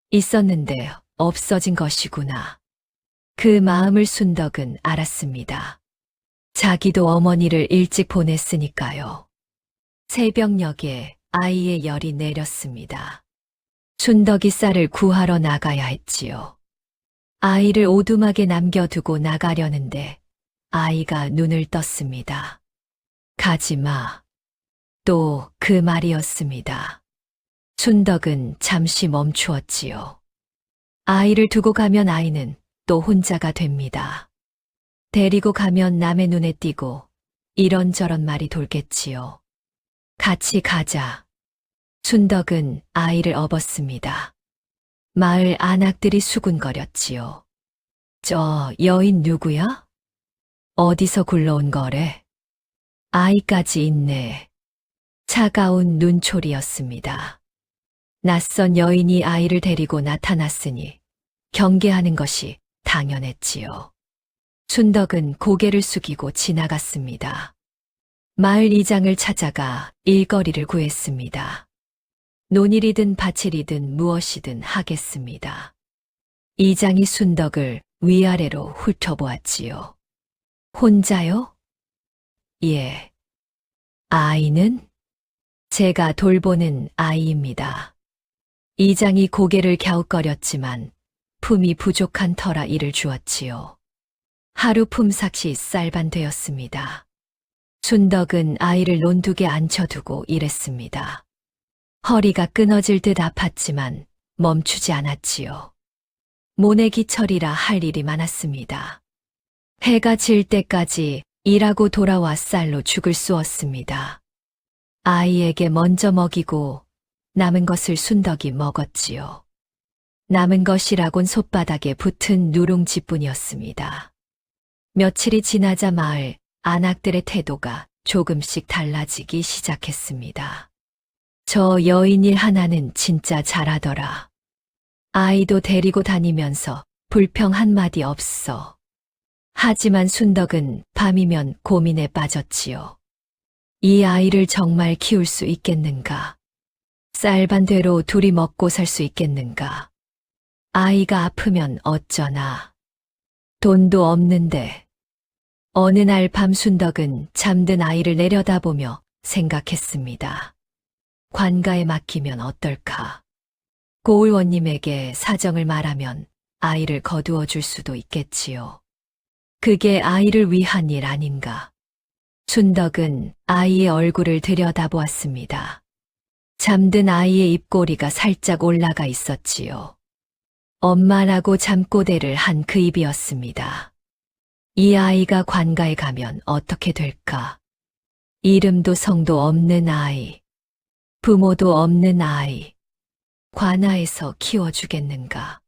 있었는데 없어진 것이구나. 그 마음을 순덕은 알았습니다. 자기도 어머니를 일찍 보냈으니까요. 새벽녘에 아이의 열이 내렸습니다. 순덕이 쌀을 구하러 나가야 했지요. 아이를 오두막에 남겨두고 나가려는데 아이가 눈을 떴습니다. 가지마. 또 그 말이었습니다. 순덕은 잠시 멈추었지요. 아이를 두고 가면 아이는 또 혼자가 됩니다. 데리고 가면 남의 눈에 띄고 이런저런 말이 돌겠지요. 같이 가자. 순덕은 아이를 업었습니다. 마을 안악들이 수군거렸지요. 저 여인 누구야? 어디서 굴러온 거래? 아이까지 있네. 차가운 눈초리였습니다. 낯선 여인이 아이를 데리고 나타났으니 경계하는 것이 당연했지요. 순덕은 고개를 숙이고 지나갔습니다. 마을 이장을 찾아가 일거리를 구했습니다. 논일이든 밭일이든 무엇이든 하겠습니다. 이장이 순덕을 위아래로 훑어보았지요. 혼자요? 예. 아이는? 제가 돌보는 아이입니다. 이장이 고개를 갸웃거렸지만 품이 부족한 터라 이를 주었지요. 하루 품삯이 쌀반되었습니다. 순덕은 아이를 논둑에 앉혀두고 일했습니다. 허리가 끊어질 듯 아팠지만 멈추지 않았지요. 모내기철이라 할 일이 많았습니다. 해가 질 때까지 일하고 돌아와 쌀로 죽을 쑤었습니다. 아이에게 먼저 먹이고 남은 것을 순덕이 먹었지요. 남은 것이라곤 솥바닥에 붙은 누룽지뿐이었습니다. 며칠이 지나자 마을 안악들의 태도가 조금씩 달라지기 시작했습니다. 저 여인일 하나는 진짜 잘하더라. 아이도 데리고 다니면서 불평 한마디 없어. 하지만 순덕은 밤이면 고민에 빠졌지요. 이 아이를 정말 키울 수 있겠는가? 쌀반대로 둘이 먹고 살 수 있겠는가? 아이가 아프면 어쩌나? 돈도 없는데. 어느 날 밤 순덕은 잠든 아이를 내려다보며 생각했습니다. 관가에 맡기면 어떨까? 고을원님에게 사정을 말하면 아이를 거두어 줄 수도 있겠지요. 그게 아이를 위한 일 아닌가? 순덕은 아이의 얼굴을 들여다보았습니다. 잠든 아이의 입꼬리가 살짝 올라가 있었지요. 엄마라고 잠꼬대를 한 그 입이었습니다. 이 아이가 관가에 가면 어떻게 될까? 이름도 성도 없는 아이, 부모도 없는 아이, 관아에서 키워주겠는가?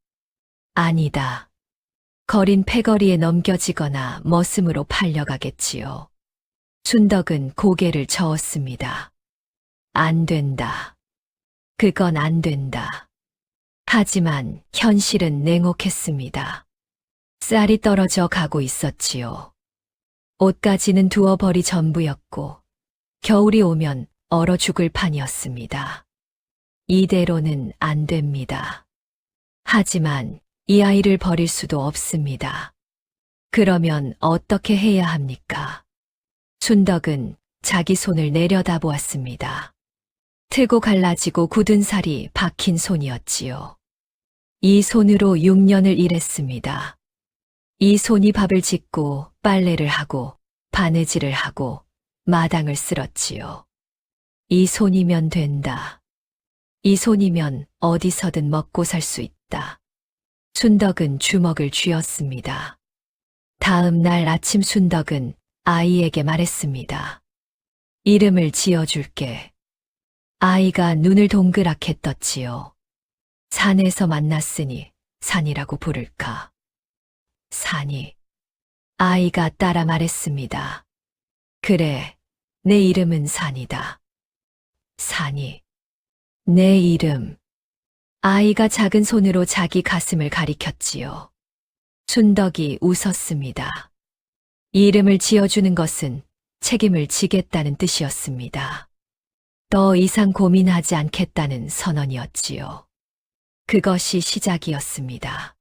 아니다. 거린 패거리에 넘겨지거나 머슴으로 팔려가겠지요. 순덕은 고개를 저었습니다. 안 된다. 그건 안 된다. 하지만 현실은 냉혹했습니다. 쌀이 떨어져 가고 있었지요. 옷가지는 두어버리 전부였고 겨울이 오면 얼어 죽을 판이었습니다. 이대로는 안 됩니다. 하지만 이 아이를 버릴 수도 없습니다. 그러면 어떻게 해야 합니까? 순덕은 자기 손을 내려다보았습니다. 트고 갈라지고 굳은 살이 박힌 손이었지요. 이 손으로 6년을 일했습니다. 이 손이 밥을 짓고 빨래를 하고 바느질을 하고 마당을 쓸었지요. 이 손이면 된다. 이 손이면 어디서든 먹고 살 수 있다. 순덕은 주먹을 쥐었습니다. 다음 날 아침 순덕은 아이에게 말했습니다. 이름을 지어줄게. 아이가 눈을 동그랗게 떴지요. 산에서 만났으니 산이라고 부를까. 산이. 아이가 따라 말했습니다. 그래, 내 이름은 산이다. 산이. 내 이름. 아이가 작은 손으로 자기 가슴을 가리켰지요. 순덕이 웃었습니다. 이름을 지어주는 것은 책임을 지겠다는 뜻이었습니다. 더 이상 고민하지 않겠다는 선언이었지요. 그것이 시작이었습니다.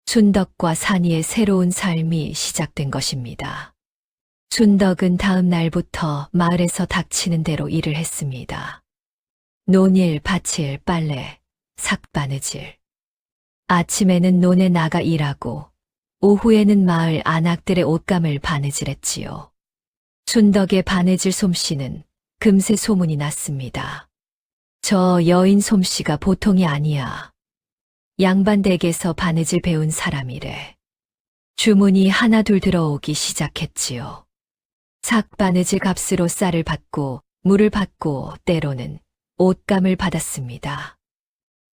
순덕과 산이의 새로운 삶이 시작된 것입니다. 순덕은 다음 날부터 마을에서 닥치는 대로 일을 했습니다. 논일, 밭일, 빨래, 삭바느질. 아침에는 논에 나가 일하고 오후에는 마을 안악들의 옷감을 바느질했지요. 순덕의 바느질 솜씨는 금세 소문이 났습니다. 저 여인 솜씨가 보통이 아니야. 양반댁에서 바느질 배운 사람이래. 주문이 하나둘 들어오기 시작했지요. 삭바느질 값으로 쌀을 받고 물을 받고 때로는 옷감을 받았습니다.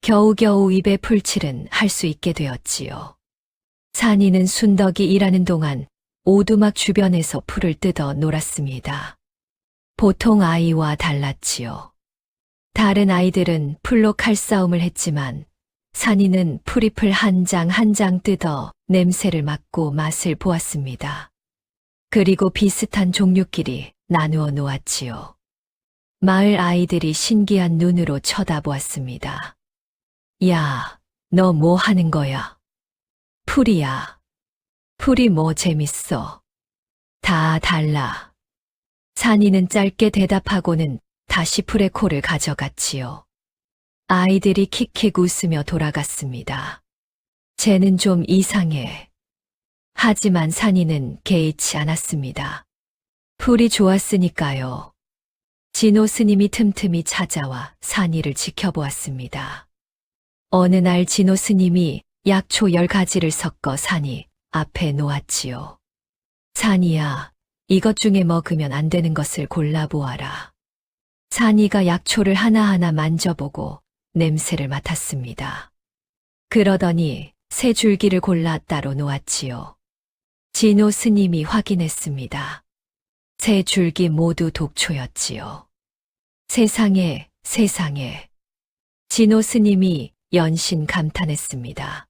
겨우겨우 입에 풀칠은 할 수 있게 되었지요. 산이는 순덕이 일하는 동안 오두막 주변에서 풀을 뜯어 놀았습니다. 보통 아이와 달랐지요. 다른 아이들은 풀로 칼싸움을 했지만 산이는 풀잎을 한 장 한 장 뜯어 냄새를 맡고 맛을 보았습니다. 그리고 비슷한 종류끼리 나누어 놓았지요. 마을 아이들이 신기한 눈으로 쳐다보았습니다. 야, 너 뭐 하는 거야? 풀이야. 풀이 뭐 재밌어? 다 달라. 산이는 짧게 대답하고는 다시 풀의 콜을 가져갔지요. 아이들이 킥킥 웃으며 돌아갔습니다. 쟤는 좀 이상해. 하지만 산이는 개의치 않았습니다. 풀이 좋았으니까요. 진호 스님이 틈틈이 찾아와 산이를 지켜보았습니다. 어느 날 진호 스님이 약초 10가지를 섞어 산이 앞에 놓았지요. 산이야, 이것 중에 먹으면 안 되는 것을 골라보아라. 산이가 약초를 하나하나 만져보고 냄새를 맡았습니다. 그러더니 3줄기를 골라 따로 놓았지요. 진호 스님이 확인했습니다. 3줄기 모두 독초였지요. 세상에, 세상에. 진호 스님이 연신 감탄했습니다.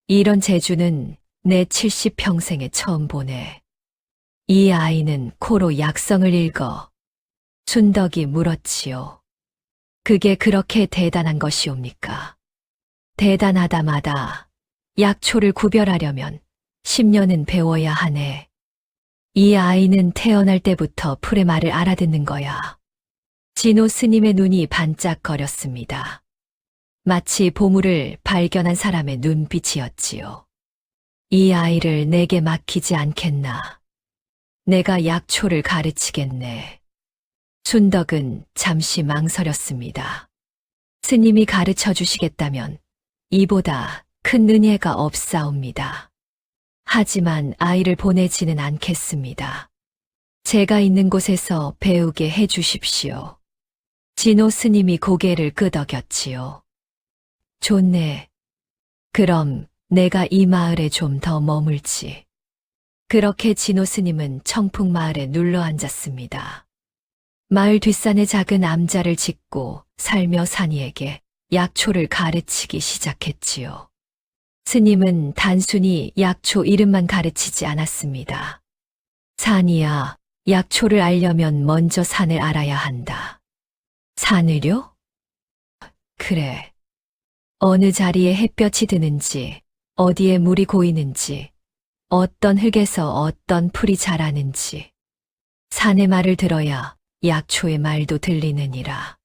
이런 재주는 내 70평생에 처음 보네. 이 아이는 코로 약성을 읽어. 순덕이 물었지요. 그게 그렇게 대단한 것이옵니까? 대단하다마다 약초를 구별하려면 10년은 배워야 하네. 이 아이는 태어날 때부터 풀의 말을 알아듣는 거야. 진호 스님의 눈이 반짝거렸습니다. 마치 보물을 발견한 사람의 눈빛이었지요. 이 아이를 내게 맡기지 않겠나. 내가 약초를 가르치겠네. 순덕은 잠시 망설였습니다. 스님이 가르쳐 주시겠다면 이보다 큰 은혜가 없사옵니다. 하지만 아이를 보내지는 않겠습니다. 제가 있는 곳에서 배우게 해 주십시오. 진호 스님이 고개를 끄덕였지요. 좋네. 그럼 내가 이 마을에 좀 더 머물지. 그렇게 진호 스님은 청풍마을에 눌러 앉았습니다. 마을 뒷산에 작은 암자를 짓고 살며 산이에게 약초를 가르치기 시작했지요. 스님은 단순히 약초 이름만 가르치지 않았습니다. 산이야, 약초를 알려면 먼저 산을 알아야 한다. 산을요? 그래. 어느 자리에 햇볕이 드는지, 어디에 물이 고이는지, 어떤 흙에서 어떤 풀이 자라는지. 산의 말을 들어야 약초의 말도 들리느니라.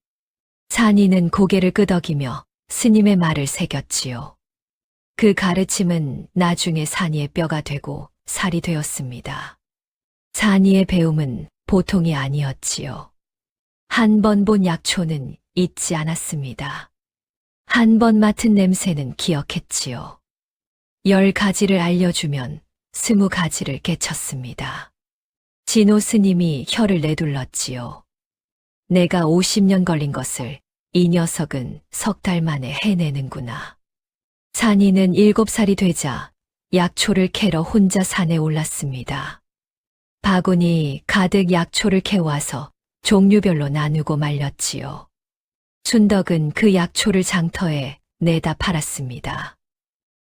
산이는 고개를 끄덕이며 스님의 말을 새겼지요. 그 가르침은 나중에 산이의 뼈가 되고 살이 되었습니다. 산이의 배움은 보통이 아니었지요. 한 번 본 약초는 잊지 않았습니다. 한 번 맡은 냄새는 기억했지요. 10가지를 알려주면 20가지를 깨쳤습니다. 진호 스님이 혀를 내둘렀지요. 내가 50년 걸린 것을 이 녀석은 3달 만에 해내는구나. 산이는 7살이 되자 약초를 캐러 혼자 산에 올랐습니다. 바구니 가득 약초를 캐와서 종류별로 나누고 말렸지요. 순덕은 그 약초를 장터에 내다 팔았습니다.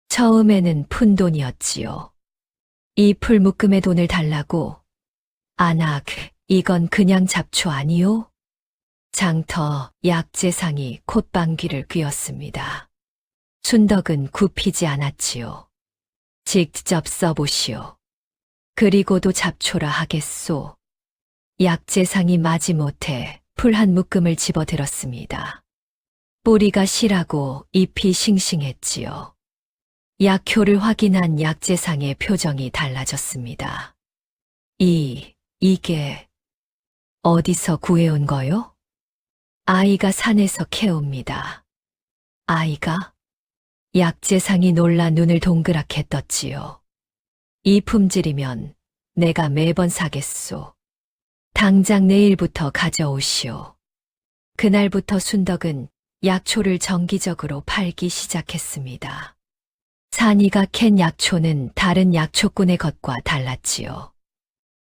처음에는 푼돈이었지요. 이 풀묶음의 돈을 달라고. 아낙, 이건 그냥 잡초 아니요? 장터 약재상이 콧방귀를 뀌었습니다. 순덕은 굽히지 않았지요. 직접 써보시오. 그리고도 잡초라 하겠소. 약재상이 마지못해 풀 한 묶음을 집어들었습니다. 뿌리가 실하고 잎이 싱싱했지요. 약효를 확인한 약재상의 표정이 달라졌습니다. 이게 어디서 구해온 거요? 아이가 산에서 캐옵니다. 아이가? 약재상이 놀라 눈을 동그랗게 떴지요. 이 품질이면 내가 매번 사겠소. 당장 내일부터 가져오시오. 그날부터 순덕은 약초를 정기적으로 팔기 시작했습니다. 산이가 캔 약초는 다른 약초꾼의 것과 달랐지요.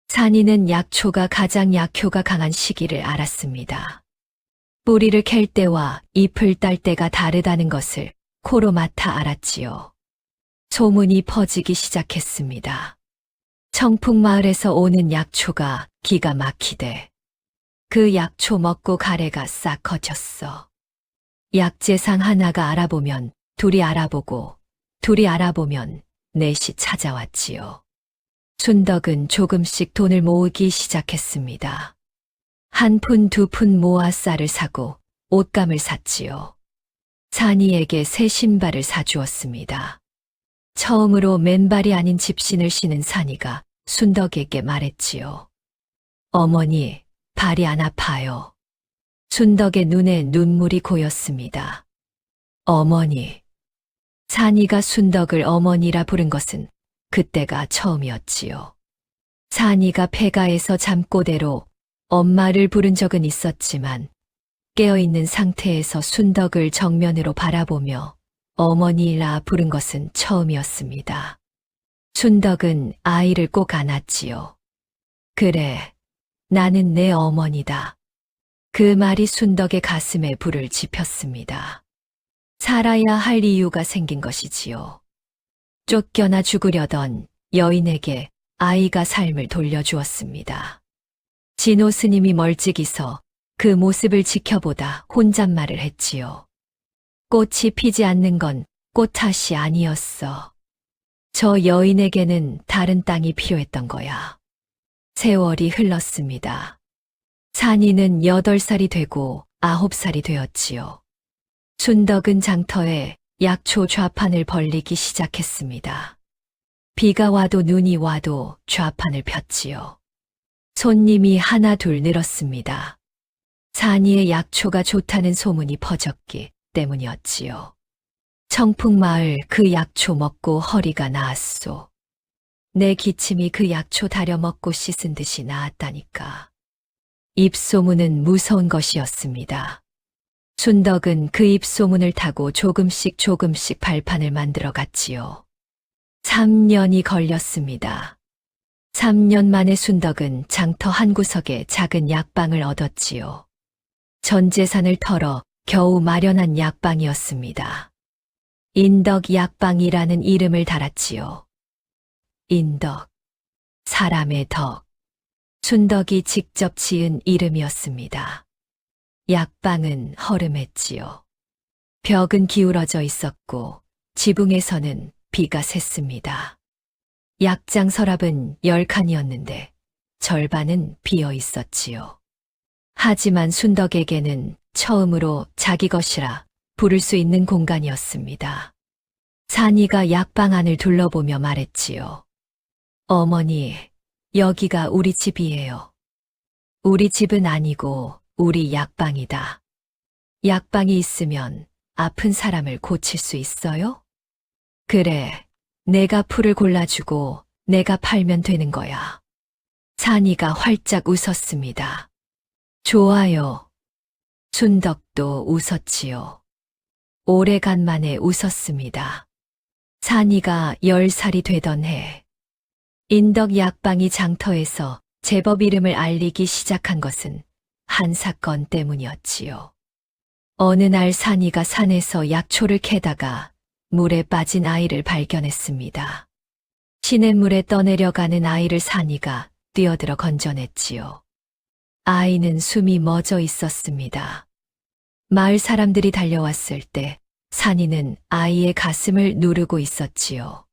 산이는 약초가 가장 약효가 강한 시기를 알았습니다. 뿌리를 캘 때와 잎을 딸 때가 다르다는 것을 코로 맡아 알았지요. 소문이 퍼지기 시작했습니다. 청풍마을에서 오는 약초가 기가 막히대. 그 약초 먹고 가래가 싹 거쳤어. 약재상 하나가 알아보면 둘이 알아보고 둘이 알아보면 넷이 찾아왔지요. 순덕은 조금씩 돈을 모으기 시작했습니다. 한 푼, 두 푼 모아 쌀을 사고 옷감을 샀지요. 산이에게 새 신발을 사주었습니다. 처음으로 맨발이 아닌 집신을 신은 산이가 순덕에게 말했지요. 어머니, 발이 안 아파요. 순덕의 눈에 눈물이 고였습니다. 어머니. 산이가 순덕을 어머니라 부른 것은 그때가 처음이었지요. 산이가 폐가에서 잠꼬대로 엄마를 부른 적은 있었지만 깨어있는 상태에서 순덕을 정면으로 바라보며 어머니라 부른 것은 처음이었습니다. 순덕은 아이를 꼭 안았지요. 그래, 나는 내 어머니다. 그 말이 순덕의 가슴에 불을 지폈습니다. 살아야 할 이유가 생긴 것이지요. 쫓겨나 죽으려던 여인에게 아이가 삶을 돌려주었습니다. 진호 스님이 멀찍이 서 그 모습을 지켜보다 혼잣말을 했지요. 꽃이 피지 않는 건 꽃 탓이 아니었어. 저 여인에게는 다른 땅이 필요했던 거야. 세월이 흘렀습니다. 산이는 8살이 되고 9살이 되었지요. 순덕은 장터에 약초 좌판을 벌리기 시작했습니다. 비가 와도 눈이 와도 좌판을 폈지요. 손님이 하나 둘 늘었습니다. 산이의 약초가 좋다는 소문이 퍼졌기 때문이었지요. 청풍마을 그 약초 먹고 허리가 나았소. 내 기침이 그 약초 다려 먹고 씻은 듯이 나았다니까. 입소문은 무서운 것이었습니다. 순덕은 그 입소문을 타고 조금씩 발판을 만들어 갔지요. 3년이 걸렸습니다. 3년 만에 순덕은 장터 한 구석에 작은 약방을 얻었지요. 전 재산을 털어 겨우 마련한 약방이었습니다. 인덕 약방이라는 이름을 달았지요. 인덕, 사람의 덕. 순덕이 직접 지은 이름이었습니다. 약방은 허름했지요. 벽은 기울어져 있었고 지붕에서는 비가 샜습니다. 약장 서랍은 10칸이었는데 절반은 비어 있었지요. 하지만 순덕에게는 처음으로 자기 것이라 부를 수 있는 공간이었습니다. 산이가 약방 안을 둘러보며 말했지요. 어머니, 여기가 우리 집이에요. 우리 집은 아니고 우리 약방이다. 약방이 있으면 아픈 사람을 고칠 수 있어요? 그래, 내가 풀을 골라주고 내가 팔면 되는 거야. 산이가 활짝 웃었습니다. 좋아요. 순덕도 웃었지요. 오래간만에 웃었습니다. 산이가 10살이 되던 해, 인덕 약방이 장터에서 제법 이름을 알리기 시작한 것은 한 사건 때문이었지요. 어느 날 산이가 산에서 약초를 캐다가 물에 빠진 아이를 발견했습니다. 시냇물에 떠내려가는 아이를 산이가 뛰어들어 건져냈지요. 아이는 숨이 멎어 있었습니다. 마을 사람들이 달려왔을 때 산이는 아이의 가슴을 누르고 있었지요.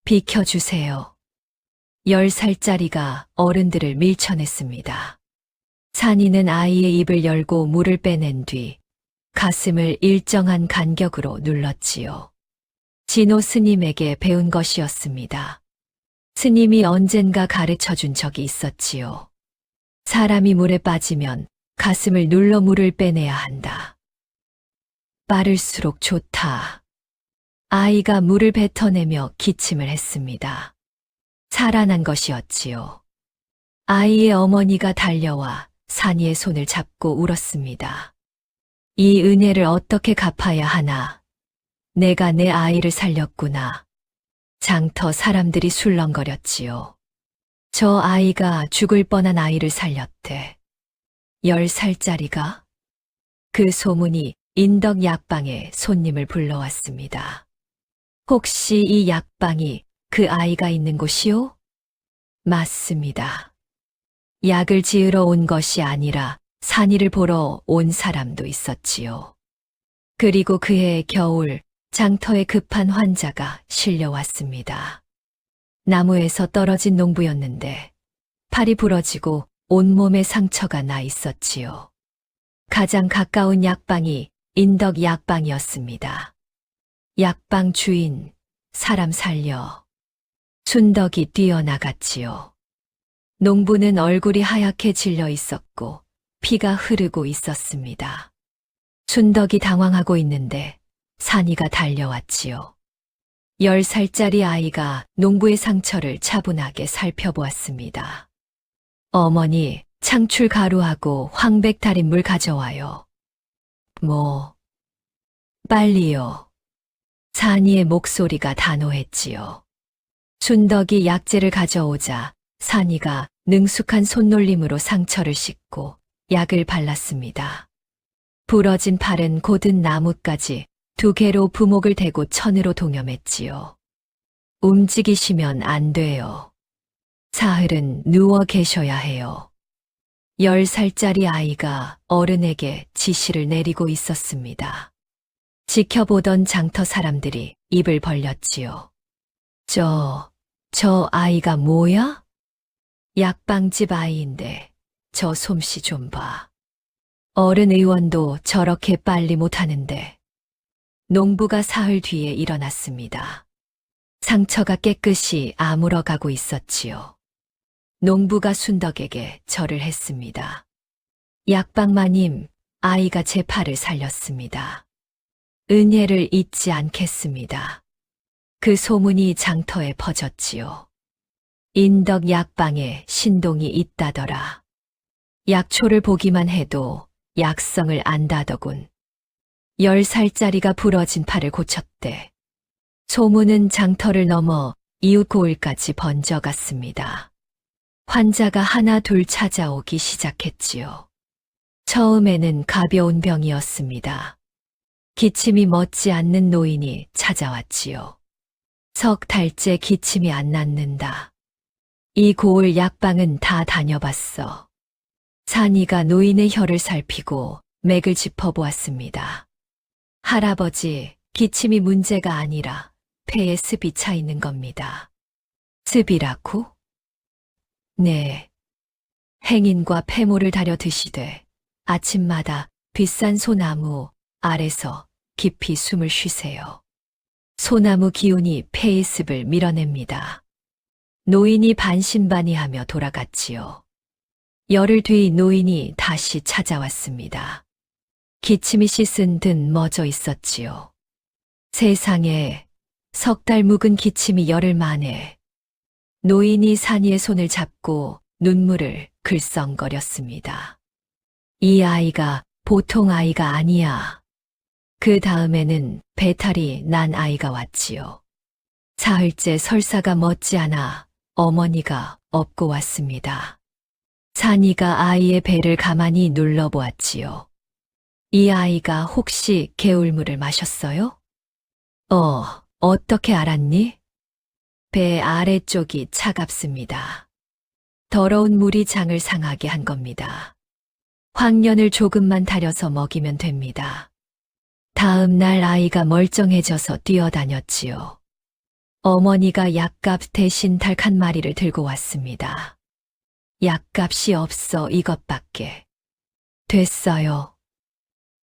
비켜주세요. 10살짜리가 어른들을 밀쳐냈습니다. 산이는 아이의 입을 열고 물을 빼낸 뒤 가슴을 일정한 간격으로 눌렀지요. 진호 스님에게 배운 것이었습니다. 스님이 언젠가 가르쳐 준 적이 있었지요. 사람이 물에 빠지면 가슴을 눌러 물을 빼내야 한다. 빠를수록 좋다. 아이가 물을 뱉어내며 기침을 했습니다. 살아난 것이었지요. 아이의 어머니가 달려와 산이의 손을 잡고 울었습니다. 이 은혜를 어떻게 갚아야 하나. 내가 내 아이를 살렸구나. 장터 사람들이 술렁거렸지요. 저 아이가 죽을 뻔한 아이를 살렸대. 10살짜리가? 그 소문이 인덕 약방에 손님을 불러왔습니다. 혹시 이 약방이 그 아이가 있는 곳이요? 맞습니다. 약을 지으러 온 것이 아니라 산이를 보러 온 사람도 있었지요. 그리고 그해 겨울 장터에 급한 환자가 실려왔습니다. 나무에서 떨어진 농부였는데 팔이 부러지고 온몸에 상처가 나 있었지요. 가장 가까운 약방이 인덕 약방이었습니다. 약방 주인, 사람 살려. 순덕이 뛰어나갔지요. 농부는 얼굴이 하얗게 질려 있었고 피가 흐르고 있었습니다. 순덕이 당황하고 있는데 산이가 달려왔지요. 10살짜리 아이가 농부의 상처를 차분하게 살펴보았습니다. 어머니, 창출 가루하고 황백 달인물 가져와요. 빨리요. 산이의 목소리가 단호했지요. 순덕이 약재를 가져오자 산이가 능숙한 손놀림으로 상처를 씻고 약을 발랐습니다. 부러진 팔은 곧은 나뭇가지 2개로 부목을 대고 천으로 동염했지요. 움직이시면 안 돼요. 사흘은 누워 계셔야 해요. 10살짜리 아이가 어른에게 지시를 내리고 있었습니다. 지켜보던 장터 사람들이 입을 벌렸지요. 저 아이가 뭐야? 약방집 아이인데 저 솜씨 좀 봐. 어른 의원도 저렇게 빨리 못하는데. 농부가 사흘 뒤에 일어났습니다. 상처가 깨끗이 아물어가고 있었지요. 농부가 순덕에게 절을 했습니다. 약방마님, 아이가 제 팔을 살렸습니다. 은혜를 잊지 않겠습니다. 그 소문이 장터에 퍼졌지요. 인덕 약방에 신동이 있다더라. 약초를 보기만 해도 약성을 안다더군. 10살짜리가 부러진 팔을 고쳤대. 소문은 장터를 넘어 이웃 고을까지 번져갔습니다. 환자가 하나 둘 찾아오기 시작했지요. 처음에는 가벼운 병이었습니다. 기침이 멎지 않는 노인이 찾아왔지요. 3달째 기침이 안 낫는다. 이 고을 약방은 다 다녀봤어. 산이가 노인의 혀를 살피고 맥을 짚어보았습니다. 할아버지, 기침이 문제가 아니라 폐에 습이 차 있는 겁니다. 습이라고? 네. 행인과 폐모를 다려 드시되 아침마다 비싼 소나무 아래서 깊이 숨을 쉬세요. 소나무 기운이 폐의 습을 밀어냅니다. 노인이 반신반의하며 돌아갔지요. 열흘 뒤 노인이 다시 찾아왔습니다. 기침이 씻은 듯 멎어 있었지요. 세상에, 3달 묵은 기침이 열흘 만에. 노인이 산이의 손을 잡고 눈물을 글썽거렸습니다. 이 아이가 보통 아이가 아니야. 그 다음에는 배탈이 난 아이가 왔지요. 사흘째 설사가 멎지 않아 어머니가 업고 왔습니다. 산이가 아이의 배를 가만히 눌러보았지요. 이 아이가 혹시 개울물을 마셨어요? 어떻게 알았니? 배 아래쪽이 차갑습니다. 더러운 물이 장을 상하게 한 겁니다. 황련을 조금만 달여서 먹이면 됩니다. 다음 날 아이가 멀쩡해져서 뛰어다녔지요. 어머니가 약값 대신 닭 1마리를 들고 왔습니다. 약값이 없어 이것밖에. 됐어요.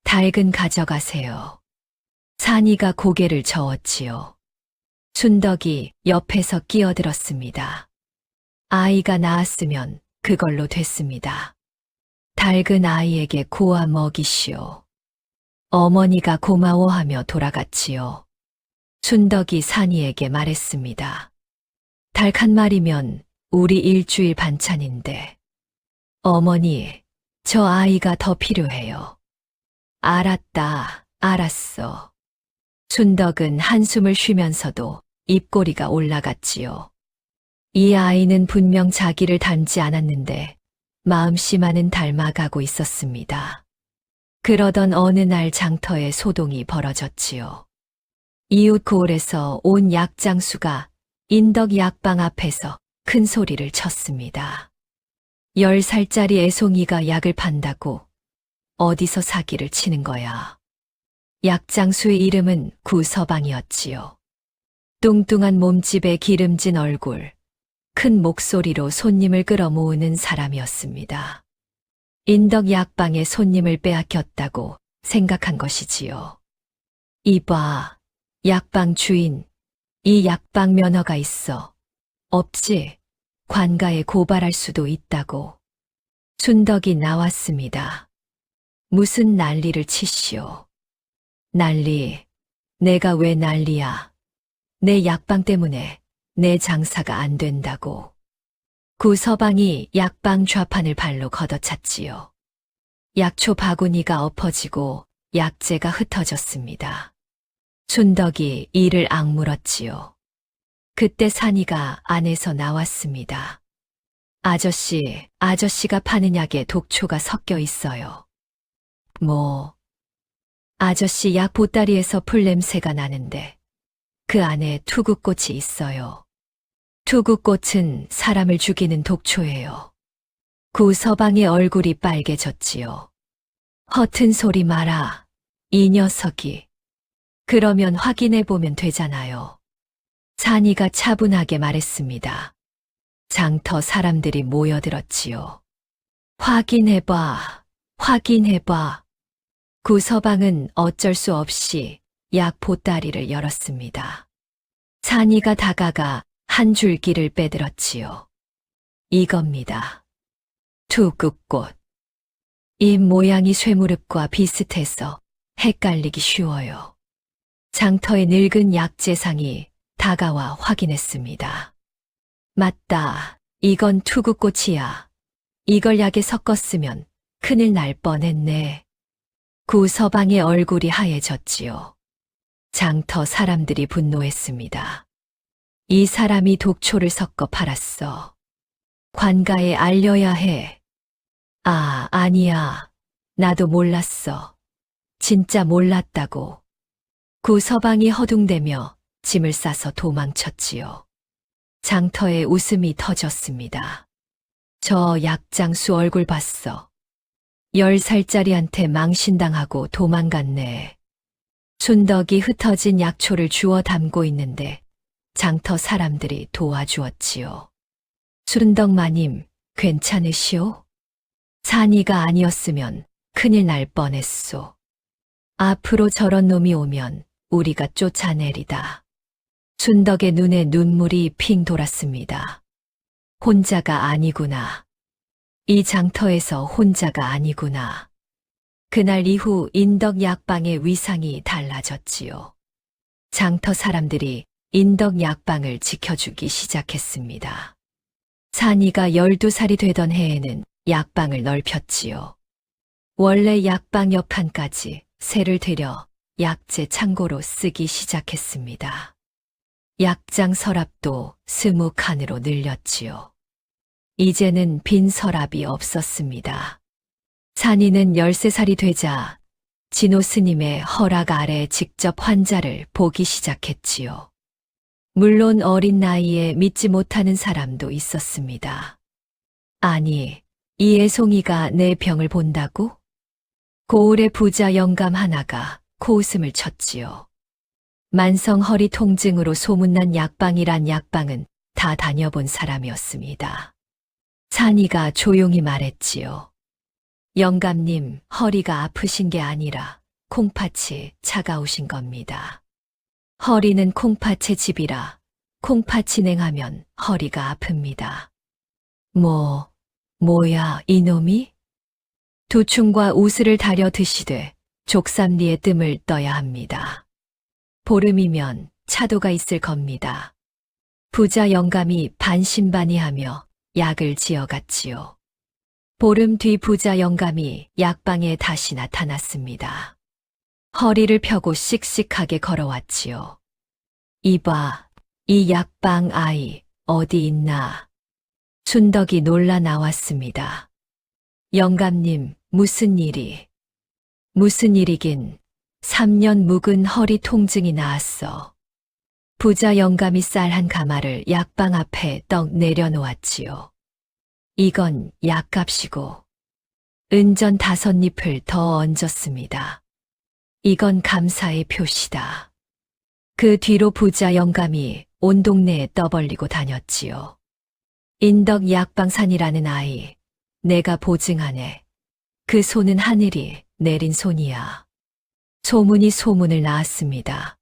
닭은 가져가세요. 산이가 고개를 저었지요. 순덕이 옆에서 끼어들었습니다. 아이가 낳았으면 그걸로 됐습니다. 닭은 아이에게 고아 먹이시오. 어머니가 고마워하며 돌아갔지요. 순덕이 산이에게 말했습니다. 닭 1마리면 우리 일주일 반찬인데. 어머니, 저 아이가 더 필요해요. 알았다, 알았어. 순덕은 한숨을 쉬면서도 입꼬리가 올라갔지요. 이 아이는 분명 자기를 닮지 않았는데 마음씨만은 닮아가고 있었습니다. 그러던 어느 날 장터에 소동이 벌어졌지요. 이웃 고을에서 온 약장수가 인덕 약방 앞에서 큰 소리를 쳤습니다. 10살짜리 애송이가 약을 판다고 어디서 사기를 치는 거야. 약장수의 이름은 구서방이었지요. 뚱뚱한 몸집에 기름진 얼굴, 큰 목소리로 손님을 끌어모으는 사람이었습니다. 인덕 약방에 손님을 빼앗겼다고 생각한 것이지요. 이봐, 약방 주인, 이 약방 면허가 있어. 없지? 관가에 고발할 수도 있다고. 순덕이 나왔습니다. 무슨 난리를 치시오. 난리, 내가 왜 난리야. 내 약방 때문에 내 장사가 안 된다고. 구서방이 약방 좌판을 발로 걷어찼지요. 약초 바구니가 엎어지고 약재가 흩어졌습니다. 순덕이 이를 악물었지요. 그때 산이가 안에서 나왔습니다. 아저씨가 파는 약에 독초가 섞여 있어요. 뭐, 아저씨 약 보따리에서 풀냄새가 나는데 그 안에 투구꽃이 있어요. 투구꽃은 사람을 죽이는 독초예요. 구서방의 얼굴이 빨개졌지요. 허튼 소리 마라, 이 녀석이. 그러면 확인해 보면 되잖아요. 산이가 차분하게 말했습니다. 장터 사람들이 모여들었지요. 확인해봐. 구서방은 어쩔 수 없이 약 보따리를 열었습니다. 산이가 다가가 한 줄기를 빼들었지요. 이겁니다. 투구꽃. 잎 모양이 쇠무릎과 비슷해서 헷갈리기 쉬워요. 장터의 늙은 약재상이 다가와 확인했습니다. 맞다. 이건 투구꽃이야. 이걸 약에 섞었으면 큰일 날 뻔했네. 구서방의 얼굴이 하얘졌지요. 장터 사람들이 분노했습니다. 이 사람이 독초를 섞어 팔았어. 관가에 알려야 해. 아니야. 나도 몰랐어. 진짜 몰랐다고. 구서방이 허둥대며 짐을 싸서 도망쳤지요. 장터에 웃음이 터졌습니다. 저 약장수 얼굴 봤어. 10살짜리한테 망신당하고 도망갔네. 순덕이 흩어진 약초를 주워 담고 있는데 장터 사람들이 도와주었지요. 순덕 마님, 괜찮으시오? 산이가 아니었으면 큰일 날 뻔했소. 앞으로 저런 놈이 오면 우리가 쫓아내리다. 순덕의 눈에 눈물이 핑 돌았습니다. 혼자가 아니구나. 이 장터에서 혼자가 아니구나. 그날 이후 인덕 약방의 위상이 달라졌지요. 장터 사람들이 인덕 약방을 지켜주기 시작했습니다. 산이가 12살이 되던 해에는 약방을 넓혔지요. 원래 약방 옆칸까지 새를 들여 약재 창고로 쓰기 시작했습니다. 약장 서랍도 20칸으로 늘렸지요. 이제는 빈 서랍이 없었습니다. 산이는 13살이 되자 진호 스님의 허락 아래 직접 환자를 보기 시작했지요. 물론 어린 나이에 믿지 못하는 사람도 있었습니다. 아니, 이 애송이가 내 병을 본다고? 고을의 부자 영감 하나가 코웃음을 쳤지요. 만성 허리 통증으로 소문난 약방이란 약방은 다 다녀본 사람이었습니다. 산이가 조용히 말했지요. 영감님, 허리가 아프신 게 아니라 콩팥이 차가우신 겁니다. 허리는 콩팥의 집이라 콩팥이 냉하면 허리가 아픕니다. 뭐야, 이놈이? 두충과 우슬을 다려 드시되 족삼리의 뜸을 떠야 합니다. 보름이면 차도가 있을 겁니다. 부자 영감이 반신반의하며 약을 지어갔지요. 보름 뒤 부자 영감이 약방에 다시 나타났습니다. 허리를 펴고 씩씩하게 걸어왔지요. 이봐, 이 약방 아이 어디 있나? 순덕이 놀라 나왔습니다. 영감님, 무슨 일이긴 3년 묵은 허리 통증이 나았어. 부자 영감이 쌀 한 가마를 약방 앞에 떡 내려놓았지요. 이건 약값이고 은전 5잎을 더 얹었습니다. 이건 감사의 표시다. 그 뒤로 부자 영감이 온 동네에 떠벌리고 다녔지요. 인덕 약방산이라는 아이, 내가 보증하네. 그 손은 하늘이 내린 손이야. 소문이 소문을 낳았습니다.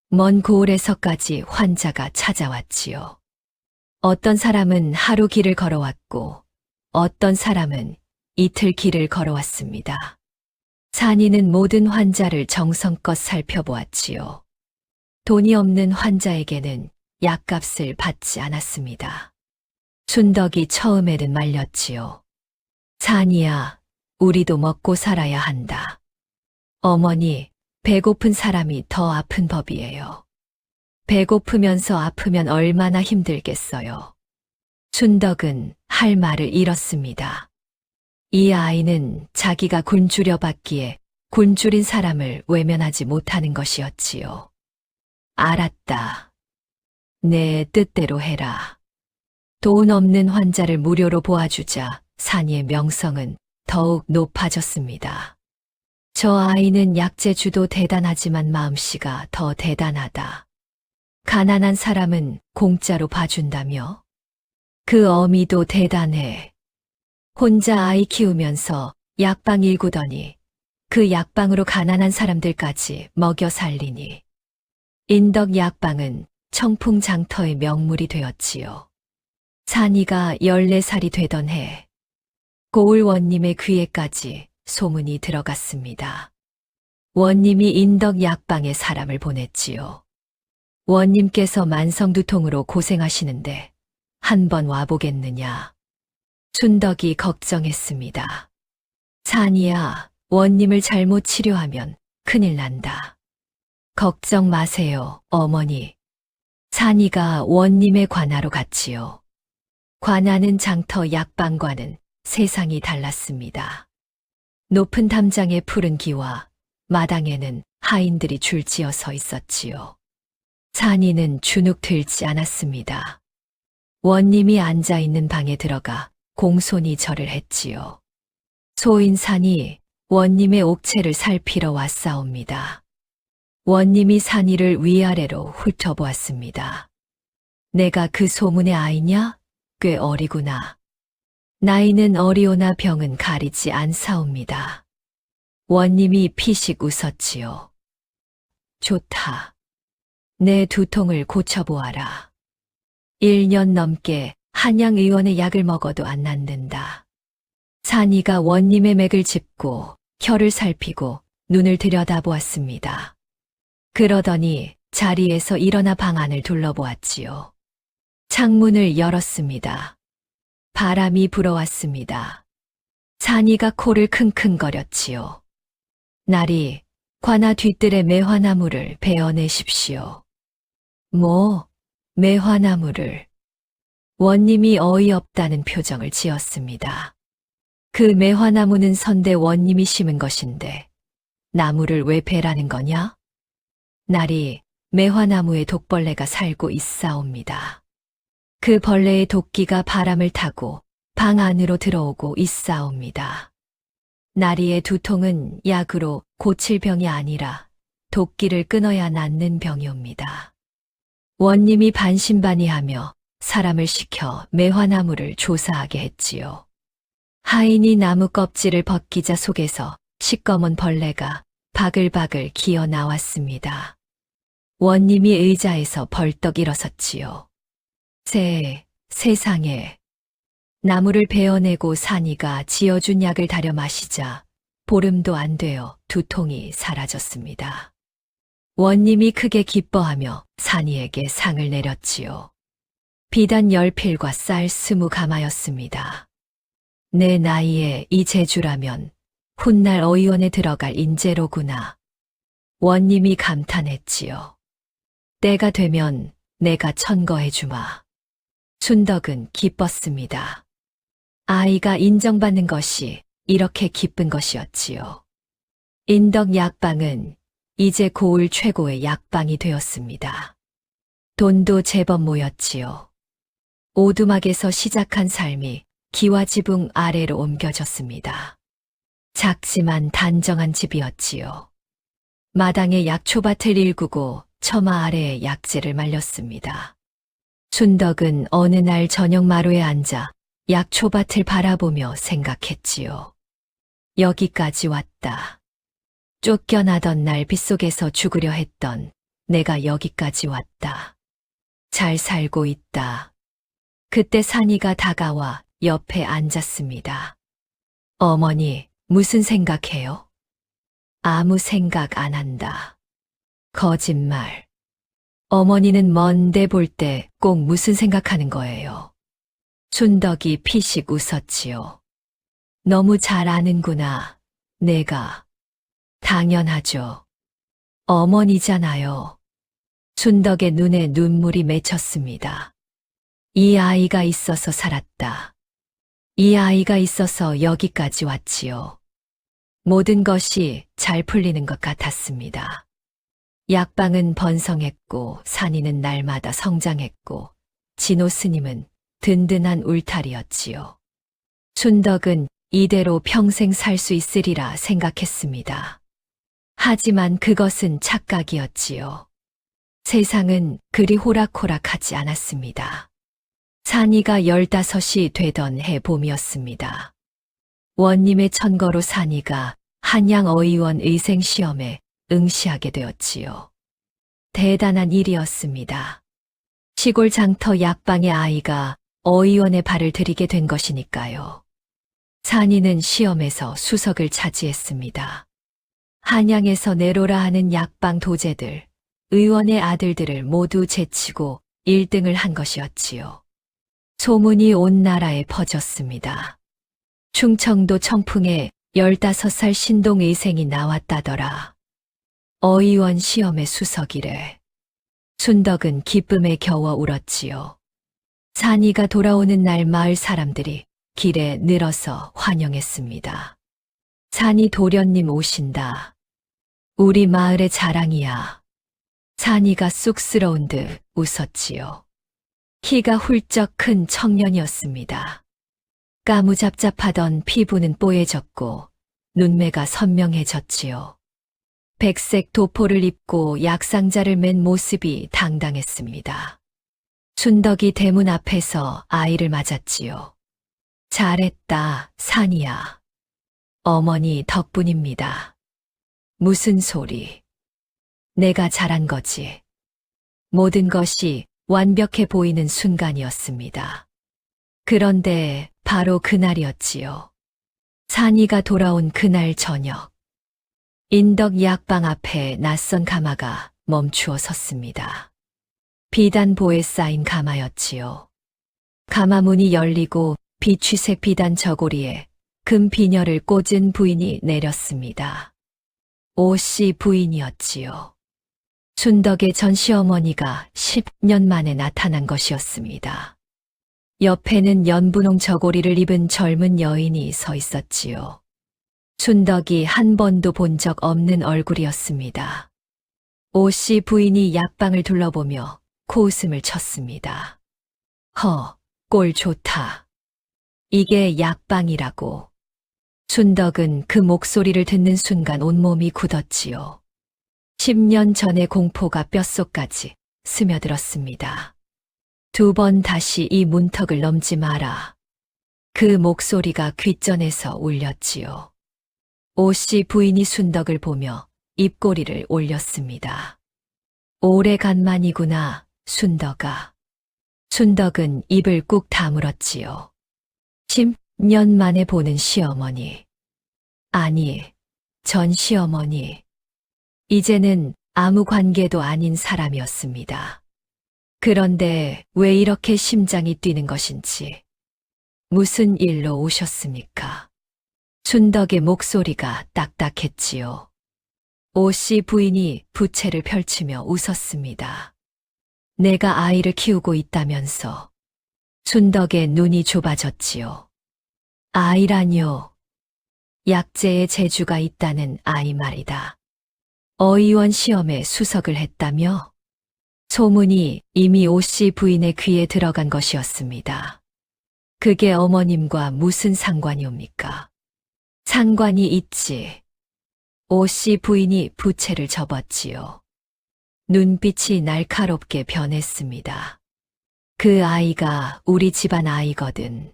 먼 고을에서까지 환자가 찾아왔지요. 어떤 사람은 하루 길을 걸어왔고, 어떤 사람은 이틀 길을 걸어왔습니다. 산이는 모든 환자를 정성껏 살펴보았지요. 돈이 없는 환자에게는 약값을 받지 않았습니다. 춘덕이 처음에는 말렸지요. 산이야, 우리도 먹고 살아야 한다. 어머니, 배고픈 사람이 더 아픈 법이에요. 배고프면서 아프면 얼마나 힘들겠어요. 춘덕은 할 말을 잃었습니다. 이 아이는 자기가 굶주려 받기에 굶주린 사람을 외면하지 못하는 것이었지요. 알았다. 내 뜻대로 해라. 돈 없는 환자를 무료로 보아주자 산이의 명성은 더욱 높아졌습니다. 저 아이는 약재주도 대단하지만 마음씨가 더 대단하다. 가난한 사람은 공짜로 봐준다며? 그 어미도 대단해. 혼자 아이 키우면서 약방 일구더니 그 약방으로 가난한 사람들까지 먹여 살리니. 인덕 약방은 청풍장터의 명물이 되었지요. 산이가 14살이 되던 해, 고을 원님의 귀에까지 소문이 들어갔습니다. 원님이 인덕 약방에 사람을 보냈지요. 원님께서 만성두통으로 고생하시는데 한번 와보겠느냐. 춘덕이 걱정했습니다. 산이야, 원님을 잘못 치료하면 큰일 난다. 걱정 마세요, 어머니. 산이가 원님의 관하로 갔지요. 관하는 장터 약방과는 세상이 달랐습니다. 높은 담장에 푸른 기와 마당에는 하인들이 줄지어 서 있었지요. 산이는 주눅 들지 않았습니다. 원님이 앉아 있는 방에 들어가 공손히 절을 했지요. 소인산이 원님의 옥체를 살피러 왔사옵니다. 원님이 산이를 위아래로 훑어보았습니다. 내가 그 소문의 아이냐? 꽤 어리구나. 나이는 어리오나 병은 가리지 않사옵니다. 원님이 피식 웃었지요. 좋다. 내 두통을 고쳐보아라. 1년 넘게 한양의원의 약을 먹어도 안 낫는다. 산이가 원님의 맥을 짚고 혀를 살피고 눈을 들여다보았습니다. 그러더니 자리에서 일어나 방 안을 둘러보았지요. 창문을 열었습니다. 바람이 불어왔습니다. 산이가 코를 킁킁거렸지요. 나리, 관아 뒤뜰의 매화나무를 베어내십시오. 뭐, 매화나무를. 원님이 어이없다는 표정을 지었습니다. 그 매화나무는 선대 원님이 심은 것인데 나무를 왜 베라는 거냐? 나리, 매화나무에 독벌레가 살고 있사옵니다. 그 벌레의 도끼가 바람을 타고 방 안으로 들어오고 있사옵니다. 나리의 두통은 약으로 고칠 병이 아니라 도끼를 끊어야 낫는 병이옵니다. 원님이 반신반의하며 사람을 시켜 매화나무를 조사하게 했지요. 하인이 나무 껍질을 벗기자 속에서 시꺼먼 벌레가 바글바글 기어 나왔습니다. 원님이 의자에서 벌떡 일어섰지요. 세상에. 나무를 베어내고 산이가 지어준 약을 다려 마시자 보름도 안 되어 두통이 사라졌습니다. 원님이 크게 기뻐하며 산이에게 상을 내렸지요. 비단 10필과 쌀 20가마였습니다. 내 나이에 이 재주라면 훗날 어의원에 들어갈 인재로구나. 원님이 감탄했지요. 때가 되면 내가 천거해주마. 춘덕은 기뻤습니다. 아이가 인정받는 것이 이렇게 기쁜 것이었지요. 인덕 약방은 이제 고을 최고의 약방이 되었습니다. 돈도 제법 모였지요. 오두막에서 시작한 삶이 기와지붕 아래로 옮겨졌습니다. 작지만 단정한 집이었지요. 마당에 약초밭을 일구고 처마 아래에 약재를 말렸습니다. 춘덕은 어느 날 저녁 마루에 앉아 약초밭을 바라보며 생각했지요. 여기까지 왔다. 쫓겨나던 날 빗속에서 죽으려 했던 내가 여기까지 왔다. 잘 살고 있다. 그때 산이가 다가와 옆에 앉았습니다. 어머니, 무슨 생각해요? 아무 생각 안 한다. 거짓말. 어머니는 먼데 볼 때 꼭 무슨 생각하는 거예요. 춘덕이 피식 웃었지요. 너무 잘 아는구나. 내가. 당연하죠. 어머니잖아요. 춘덕의 눈에 눈물이 맺혔습니다. 이 아이가 있어서 살았다. 이 아이가 있어서 여기까지 왔지요. 모든 것이 잘 풀리는 것 같았습니다. 약방은 번성했고 산이는 날마다 성장했고 진호 스님은 든든한 울타리였지요. 춘덕은 이대로 평생 살 수 있으리라 생각했습니다. 하지만 그것은 착각이었지요. 세상은 그리 호락호락하지 않았습니다. 산이가 15이 되던 해 봄이었습니다. 원님의 천거로 산이가 한양어의원 의생시험에 응시하게 되었지요. 대단한 일이었습니다. 시골 장터 약방의 아이가 어의원에 발을 들이게 된 것이니까요. 산이는 시험에서 수석을 차지했습니다. 한양에서 내로라 하는 약방 도제들, 의원의 아들들을 모두 제치고 1등을 한 것이었지요. 소문이 온 나라에 퍼졌습니다. 충청도 청풍에 15살 신동의생이 나왔다더라. 어의원 시험의 수석이래. 춘덕은 기쁨에 겨워 울었지요. 산이가 돌아오는 날 마을 사람들이 길에 늘어서 환영했습니다. 산이 도련님 오신다. 우리 마을의 자랑이야. 산이가 쑥스러운 듯 웃었지요. 키가 훌쩍 큰 청년이었습니다. 까무잡잡하던 피부는 뽀얘졌고 눈매가 선명해졌지요. 백색 도포를 입고 약상자를 맨 모습이 당당했습니다. 춘덕이 대문 앞에서 아이를 맞았지요. 잘했다, 산이야. 어머니 덕분입니다. 무슨 소리? 내가 잘한 거지. 모든 것이 완벽해 보이는 순간이었습니다. 그런데 바로 그날이었지요. 산이가 돌아온 그날 저녁. 인덕 약방 앞에 낯선 가마가 멈추어 섰습니다. 비단보에 쌓인 가마였지요. 가마 문이 열리고 비취색 비단 저고리에 금 비녀를 꽂은 부인이 내렸습니다. 오씨 부인이었지요. 춘덕의 전 시어머니가 10년 만에 나타난 것이었습니다. 옆에는 연분홍 저고리를 입은 젊은 여인이 서 있었지요. 춘덕이 한 번도 본 적 없는 얼굴이었습니다. 오씨 부인이 약방을 둘러보며 코웃음을 쳤습니다. 꼴 좋다. 이게 약방이라고. 춘덕은 그 목소리를 듣는 순간 온몸이 굳었지요. 10년 전의 공포가 뼛속까지 스며들었습니다. 2번 다시 이 문턱을 넘지 마라. 그 목소리가 귓전에서 울렸지요. 오씨 부인이 순덕을 보며 입꼬리를 올렸습니다. 오래간만이구나, 순덕아. 순덕은 입을 꾹 다물었지요. 10년 만에 보는 시어머니. 아니, 전 시어머니. 이제는 아무 관계도 아닌 사람이었습니다. 그런데 왜 이렇게 심장이 뛰는 것인지. 무슨 일로 오셨습니까? 순덕의 목소리가 딱딱했지요. 오씨 부인이 부채를 펼치며 웃었습니다. 내가 아이를 키우고 있다면서. 순덕의 눈이 좁아졌지요. 아이라뇨. 약재에 재주가 있다는 아이 말이다. 어의원 시험에 수석을 했다며? 소문이 이미 오씨 부인의 귀에 들어간 것이었습니다. 그게 어머님과 무슨 상관이 옵니까? 상관이 있지. 오씨 부인이 부채를 접었지요. 눈빛이 날카롭게 변했습니다. 그 아이가 우리 집안 아이거든.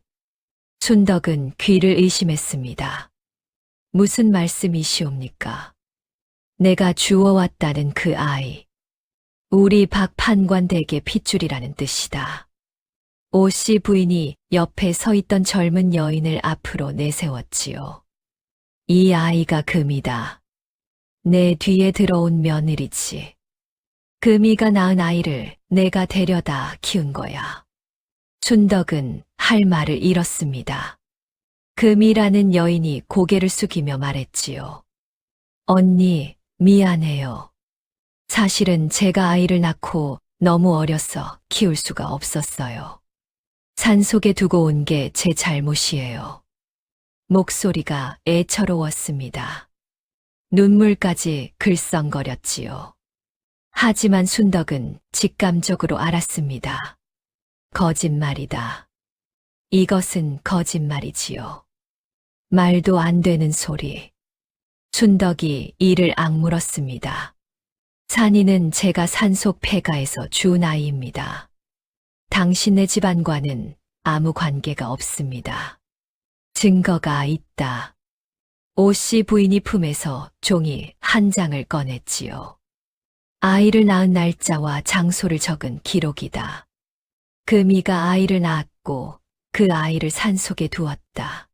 순덕은 귀를 의심했습니다. 무슨 말씀이시옵니까? 내가 주워왔다는 그 아이. 우리 박 판관 댁의 핏줄이라는 뜻이다. 오씨 부인이 옆에 서 있던 젊은 여인을 앞으로 내세웠지요. 이 아이가 금이다. 내 뒤에 들어온 며느리지. 금이가 낳은 아이를 내가 데려다 키운 거야. 순덕은 할 말을 잃었습니다. 금이라는 여인이 고개를 숙이며 말했지요. 언니, 미안해요. 사실은 제가 아이를 낳고 너무 어려서 키울 수가 없었어요. 산속에 두고 온 게 제 잘못이에요. 목소리가 애처로웠습니다. 눈물까지 글썽거렸지요. 하지만 순덕은 직감적으로 알았습니다. 거짓말이다. 이것은 거짓말이지요. 말도 안 되는 소리. 순덕이 이를 악물었습니다. 산이는 제가 산속 폐가에서 준 아이입니다. 당신네 집안과는 아무 관계가 없습니다. 증거가 있다. 오씨 부인이 품에서 종이 한 장을 꺼냈지요. 아이를 낳은 날짜와 장소를 적은 기록이다. 금이가 아이를 낳았고 그 아이를 산속에 두었다.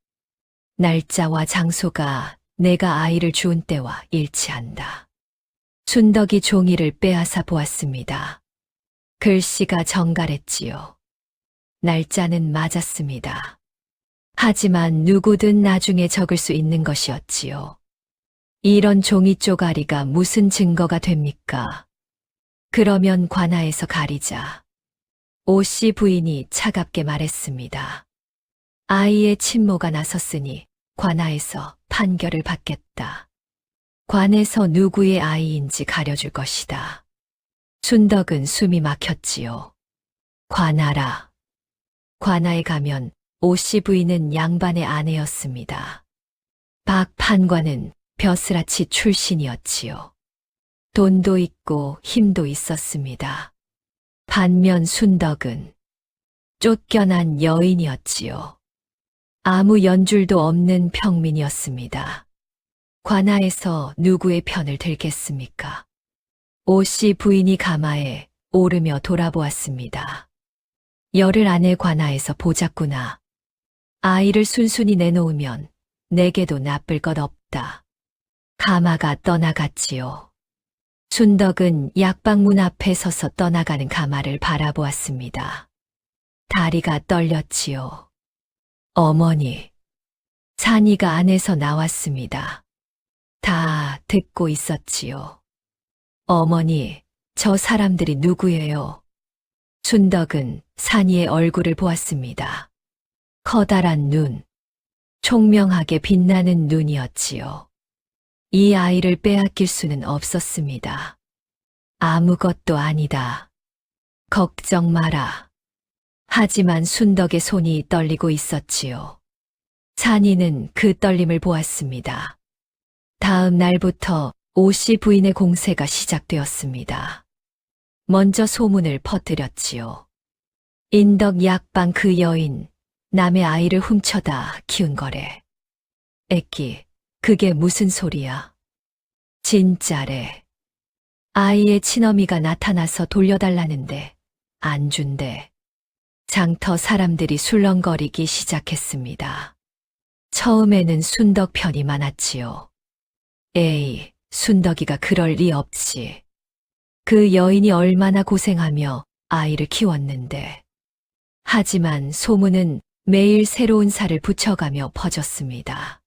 날짜와 장소가 내가 아이를 주운 때와 일치한다. 순덕이 종이를 빼앗아 보았습니다. 글씨가 정갈했지요. 날짜는 맞았습니다. 하지만 누구든 나중에 적을 수 있는 것이었지요. 이런 종이 쪼가리가 무슨 증거가 됩니까? 그러면 관아에서 가리자. 오씨 부인이 차갑게 말했습니다. 아이의 친모가 나섰으니 관아에서 판결을 받겠다. 관에서 누구의 아이인지 가려줄 것이다. 순덕은 숨이 막혔지요. 관아라. 관아에 가면 오씨 부인은 양반의 아내였습니다. 박 판관은 벼슬아치 출신이었지요. 돈도 있고 힘도 있었습니다. 반면 순덕은 쫓겨난 여인이었지요. 아무 연줄도 없는 평민이었습니다. 관아에서 누구의 편을 들겠습니까? 오씨 부인이 가마에 오르며 돌아보았습니다. 열흘 안에 관아에서 보자꾸나. 아이를 순순히 내놓으면 내게도 나쁠 것 없다. 가마가 떠나갔지요. 순덕은 약방문 앞에 서서 떠나가는 가마를 바라보았습니다. 다리가 떨렸지요. 어머니. 산이가 안에서 나왔습니다. 다 듣고 있었지요. 어머니, 저 사람들이 누구예요? 순덕은 산이의 얼굴을 보았습니다. 커다란 눈, 총명하게 빛나는 눈이었지요. 이 아이를 빼앗길 수는 없었습니다. 아무것도 아니다. 걱정 마라. 하지만 순덕의 손이 떨리고 있었지요. 산이는 그 떨림을 보았습니다. 다음 날부터 오씨 부인의 공세가 시작되었습니다. 먼저 소문을 퍼뜨렸지요. 인덕 약방 그 여인, 남의 아이를 훔쳐다 키운 거래. 애끼, 그게 무슨 소리야? 진짜래. 아이의 친어미가 나타나서 돌려달라는데 안 준대. 장터 사람들이 술렁거리기 시작했습니다. 처음에는 순덕 편이 많았지요. 에이, 순덕이가 그럴 리 없지. 그 여인이 얼마나 고생하며 아이를 키웠는데. 하지만 소문은 매일 새로운 살을 붙여가며 퍼졌습니다.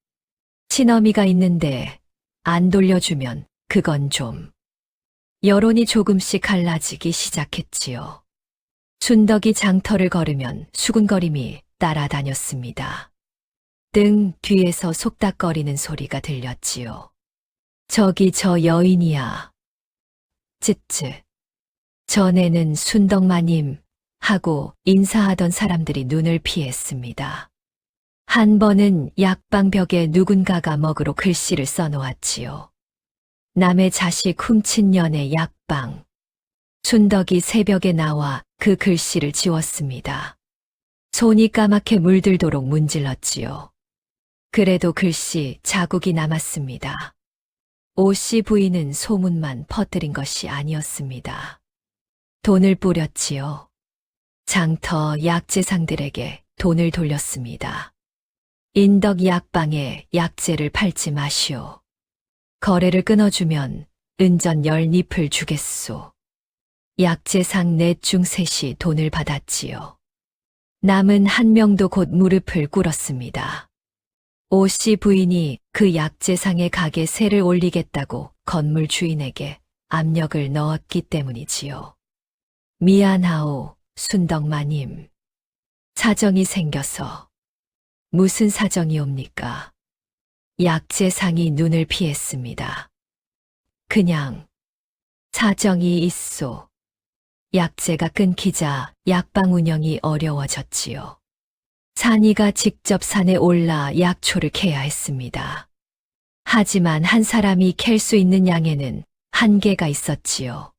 친어미가 있는데 안 돌려주면 그건 좀. 여론이 조금씩 갈라지기 시작했지요. 순덕이 장터를 걸으면 수군거림이 따라다녔습니다. 등 뒤에서 속닥거리는 소리가 들렸지요. 저기 저 여인이야. 쯧쯧. 전에는 순덕마님 하고 인사하던 사람들이 눈을 피했습니다. 한 번은 약방 벽에 누군가가 먹으로 글씨를 써놓았지요. 남의 자식 훔친 년의 약방. 순덕이 새벽에 나와 그 글씨를 지웠습니다. 손이 까맣게 물들도록 문질렀지요. 그래도 글씨 자국이 남았습니다. 오씨 부인은 소문만 퍼뜨린 것이 아니었습니다. 돈을 뿌렸지요. 장터 약재상들에게 돈을 돌렸습니다. 인덕 약방에 약재를 팔지 마시오. 거래를 끊어주면 은전 10잎을 주겠소. 약재상 넷 중 셋이 돈을 받았지요. 남은 한 명도 곧 무릎을 꿇었습니다. 오씨 부인이 그 약재상의 가게 세를 올리겠다고 건물 주인에게 압력을 넣었기 때문이지요. 미안하오, 순덕마님. 사정이 생겨서. 무슨 사정이옵니까? 약재상이 눈을 피했습니다. 그냥 사정이 있소. 약재가 끊기자 약방 운영이 어려워졌지요. 산이가 직접 산에 올라 약초를 캐야 했습니다. 하지만 한 사람이 캘 수 있는 양에는 한계가 있었지요.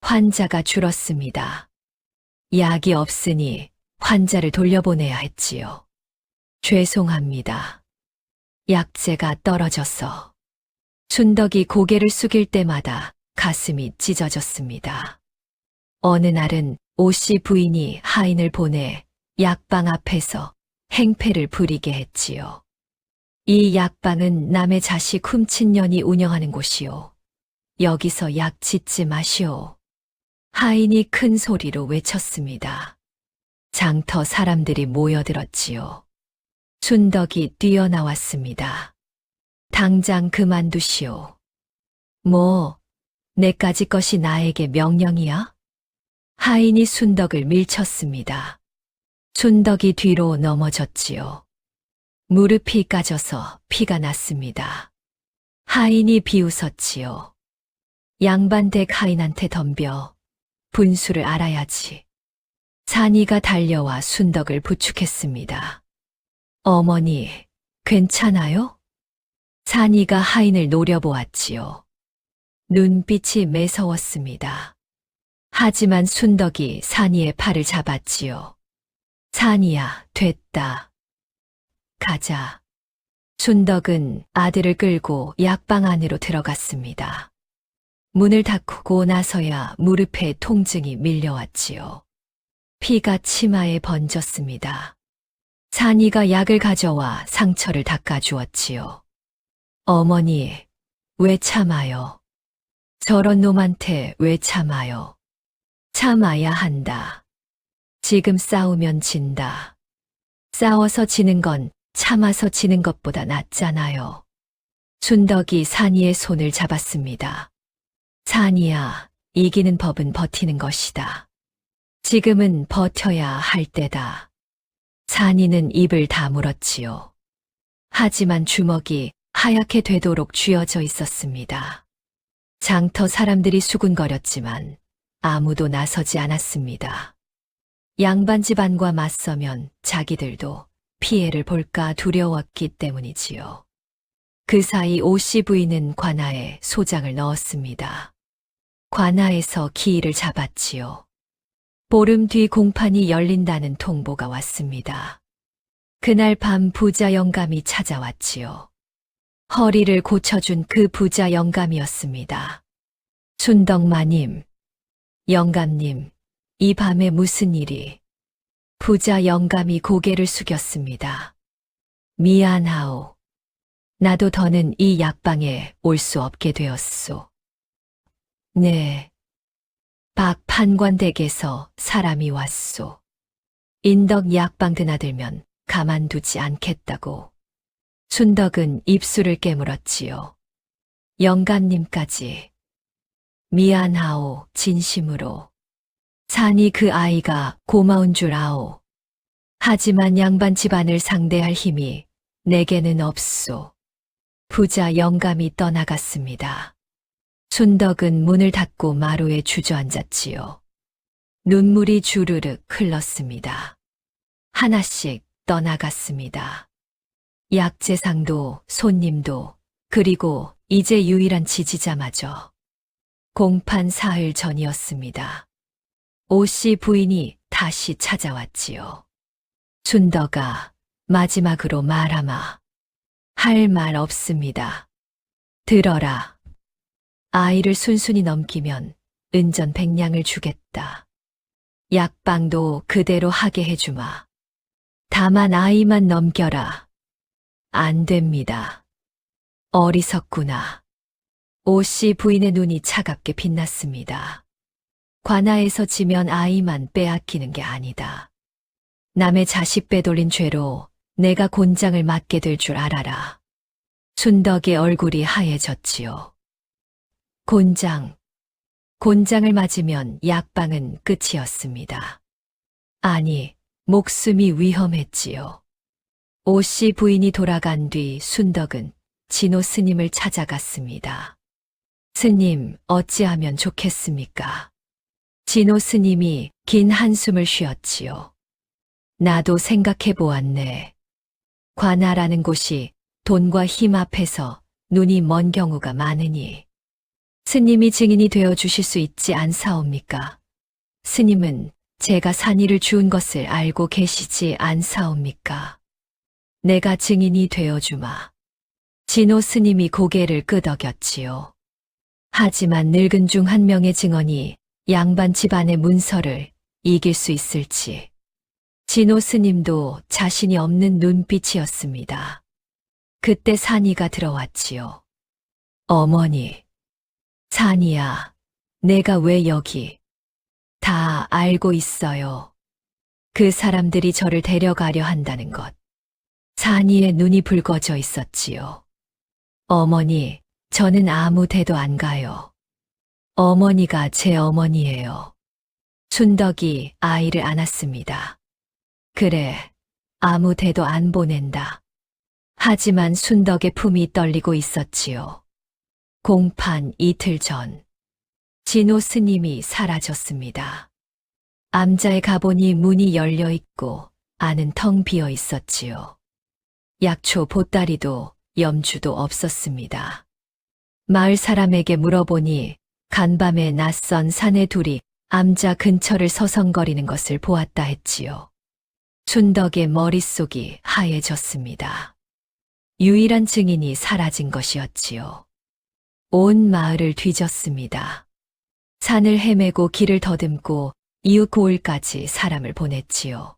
환자가 줄었습니다. 약이 없으니 환자를 돌려보내야 했지요. 죄송합니다. 약재가 떨어져서. 순덕이 고개를 숙일 때마다 가슴이 찢어졌습니다. 어느 날은 오씨 부인이 하인을 보내 약방 앞에서 행패를 부리게 했지요. 이 약방은 남의 자식 훔친 년이 운영하는 곳이오. 여기서 약 짓지 마시오. 하인이 큰 소리로 외쳤습니다. 장터 사람들이 모여들었지요. 순덕이 뛰어나왔습니다. 당장 그만두시오. 뭐, 내까지 것이 나에게 명령이야? 하인이 순덕을 밀쳤습니다. 순덕이 뒤로 넘어졌지요. 무릎이 까져서 피가 났습니다. 하인이 비웃었지요. 양반댁 하인한테 덤벼 분수를 알아야지. 산이가 달려와 순덕을 부축했습니다. 어머니, 괜찮아요? 산이가 하인을 노려보았지요. 눈빛이 매서웠습니다. 하지만 순덕이 산이의 팔을 잡았지요. 산이야, 됐다. 가자. 순덕은 아들을 끌고 약방 안으로 들어갔습니다. 문을 닫고 나서야 무릎에 통증이 밀려왔지요. 피가 치마에 번졌습니다. 산이가 약을 가져와 상처를 닦아주었지요. 어머니, 왜 참아요? 저런 놈한테 왜 참아요? 참아야 한다. 지금 싸우면 진다. 싸워서 지는 건 참아서 지는 것보다 낫잖아요. 순덕이 산이의 손을 잡았습니다. 산이야, 이기는 법은 버티는 것이다. 지금은 버텨야 할 때다. 산이는 입을 다물었지요. 하지만 주먹이 하얗게 되도록 쥐어져 있었습니다. 장터 사람들이 수군거렸지만 아무도 나서지 않았습니다. 양반 집안과 맞서면 자기들도 피해를 볼까 두려웠기 때문이지요. 그 사이 오씨 부인은 관아에 소장을 넣었습니다. 관아에서 기일을 잡았지요. 보름 뒤 공판이 열린다는 통보가 왔습니다. 그날 밤 부자 영감이 찾아왔지요. 허리를 고쳐준 그 부자 영감이었습니다. 순덕마님, 영감님, 이 밤에 무슨 일이? 부자 영감이 고개를 숙였습니다. 미안하오. 나도 더는 이 약방에 올 수 없게 되었소. 네. 박 판관댁에서 사람이 왔소. 인덕 약방 드나들면 가만두지 않겠다고. 순덕은 입술을 깨물었지요. 영감님까지. 미안하오, 진심으로. 산이 그 아이가 고마운 줄 아오. 하지만 양반 집안을 상대할 힘이 내게는 없소. 부자 영감이 떠나갔습니다. 순덕은 문을 닫고 마루에 주저앉았지요. 눈물이 주르륵 흘렀습니다. 하나씩 떠나갔습니다. 약재상도 손님도 그리고 이제 유일한 지지자마저. 공판 사흘 전이었습니다. 오씨 부인이 다시 찾아왔지요. 순덕아, 마지막으로 말하마. 할 말 없습니다. 들어라. 아이를 순순히 넘기면 은전 100냥을 주겠다. 약방도 그대로 하게 해주마. 다만 아이만 넘겨라. 안 됩니다. 어리석구나. 오씨 부인의 눈이 차갑게 빛났습니다. 관아에서 지면 아이만 빼앗기는 게 아니다. 남의 자식 빼돌린 죄로 내가 곤장을 맞게 될 줄 알아라. 순덕의 얼굴이 하얘졌지요. 곤장을 맞으면 약방은 끝이었습니다. 아니, 목숨이 위험했지요. 오씨 부인이 돌아간 뒤 순덕은 진호 스님을 찾아갔습니다. 스님, 어찌하면 좋겠습니까? 진호 스님이 긴 한숨을 쉬었지요. 나도 생각해 보았네. 관아라는 곳이 돈과 힘 앞에서 눈이 먼 경우가 많으니 스님이 증인이 되어 주실 수 있지 않사옵니까? 스님은 제가 산이를 주운 것을 알고 계시지 않사옵니까? 내가 증인이 되어 주마. 진호 스님이 고개를 끄덕였지요. 하지만 늙은 중 한 명의 증언이 양반 집안의 문서를 이길 수 있을지. 진호 스님도 자신이 없는 눈빛이었습니다. 그때 산이가 들어왔지요. 어머니, 산이야, 내가 왜 여기? 다 알고 있어요. 그 사람들이 저를 데려가려 한다는 것. 산이의 눈이 붉어져 있었지요. 어머니, 저는 아무 데도 안 가요. 어머니가 제 어머니예요. 순덕이 아이를 안았습니다. 그래, 아무 데도 안 보낸다. 하지만 순덕의 품이 떨리고 있었지요. 공판 이틀 전, 진호 스님이 사라졌습니다. 암자에 가보니 문이 열려 있고 안은 텅 비어 있었지요. 약초 보따리도 염주도 없었습니다. 마을 사람에게 물어보니 간밤에 낯선 사내 둘이 암자 근처를 서성거리는 것을 보았다 했지요. 순덕의 머릿속이 하얘졌습니다. 유일한 증인이 사라진 것이었지요. 온 마을을 뒤졌습니다. 산을 헤매고 길을 더듬고 이웃 고을까지 사람을 보냈지요.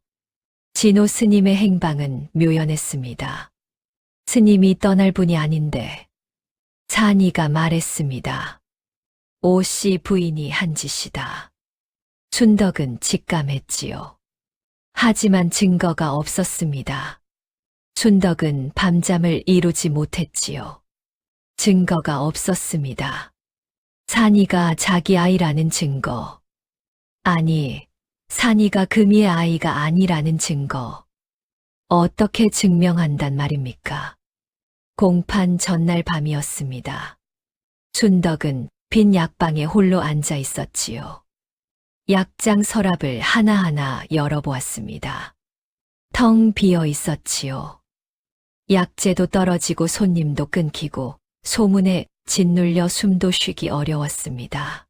진호 스님의 행방은 묘연했습니다. 스님이 떠날 분이 아닌데 산이가 말했습니다. 오씨 부인이 한 짓이다. 순덕은 직감했지요. 하지만 증거가 없었습니다. 순덕은 밤잠을 이루지 못했지요. 증거가 없었습니다. 산이가 자기 아이라는 증거. 아니, 산이가 금이의 아이가 아니라는 증거. 어떻게 증명한단 말입니까? 공판 전날 밤이었습니다. 순덕은 빈 약방에 홀로 앉아 있었지요. 약장 서랍을 하나하나 열어보았습니다. 텅 비어 있었지요. 약재도 떨어지고 손님도 끊기고 소문에 짓눌려 숨도 쉬기 어려웠습니다.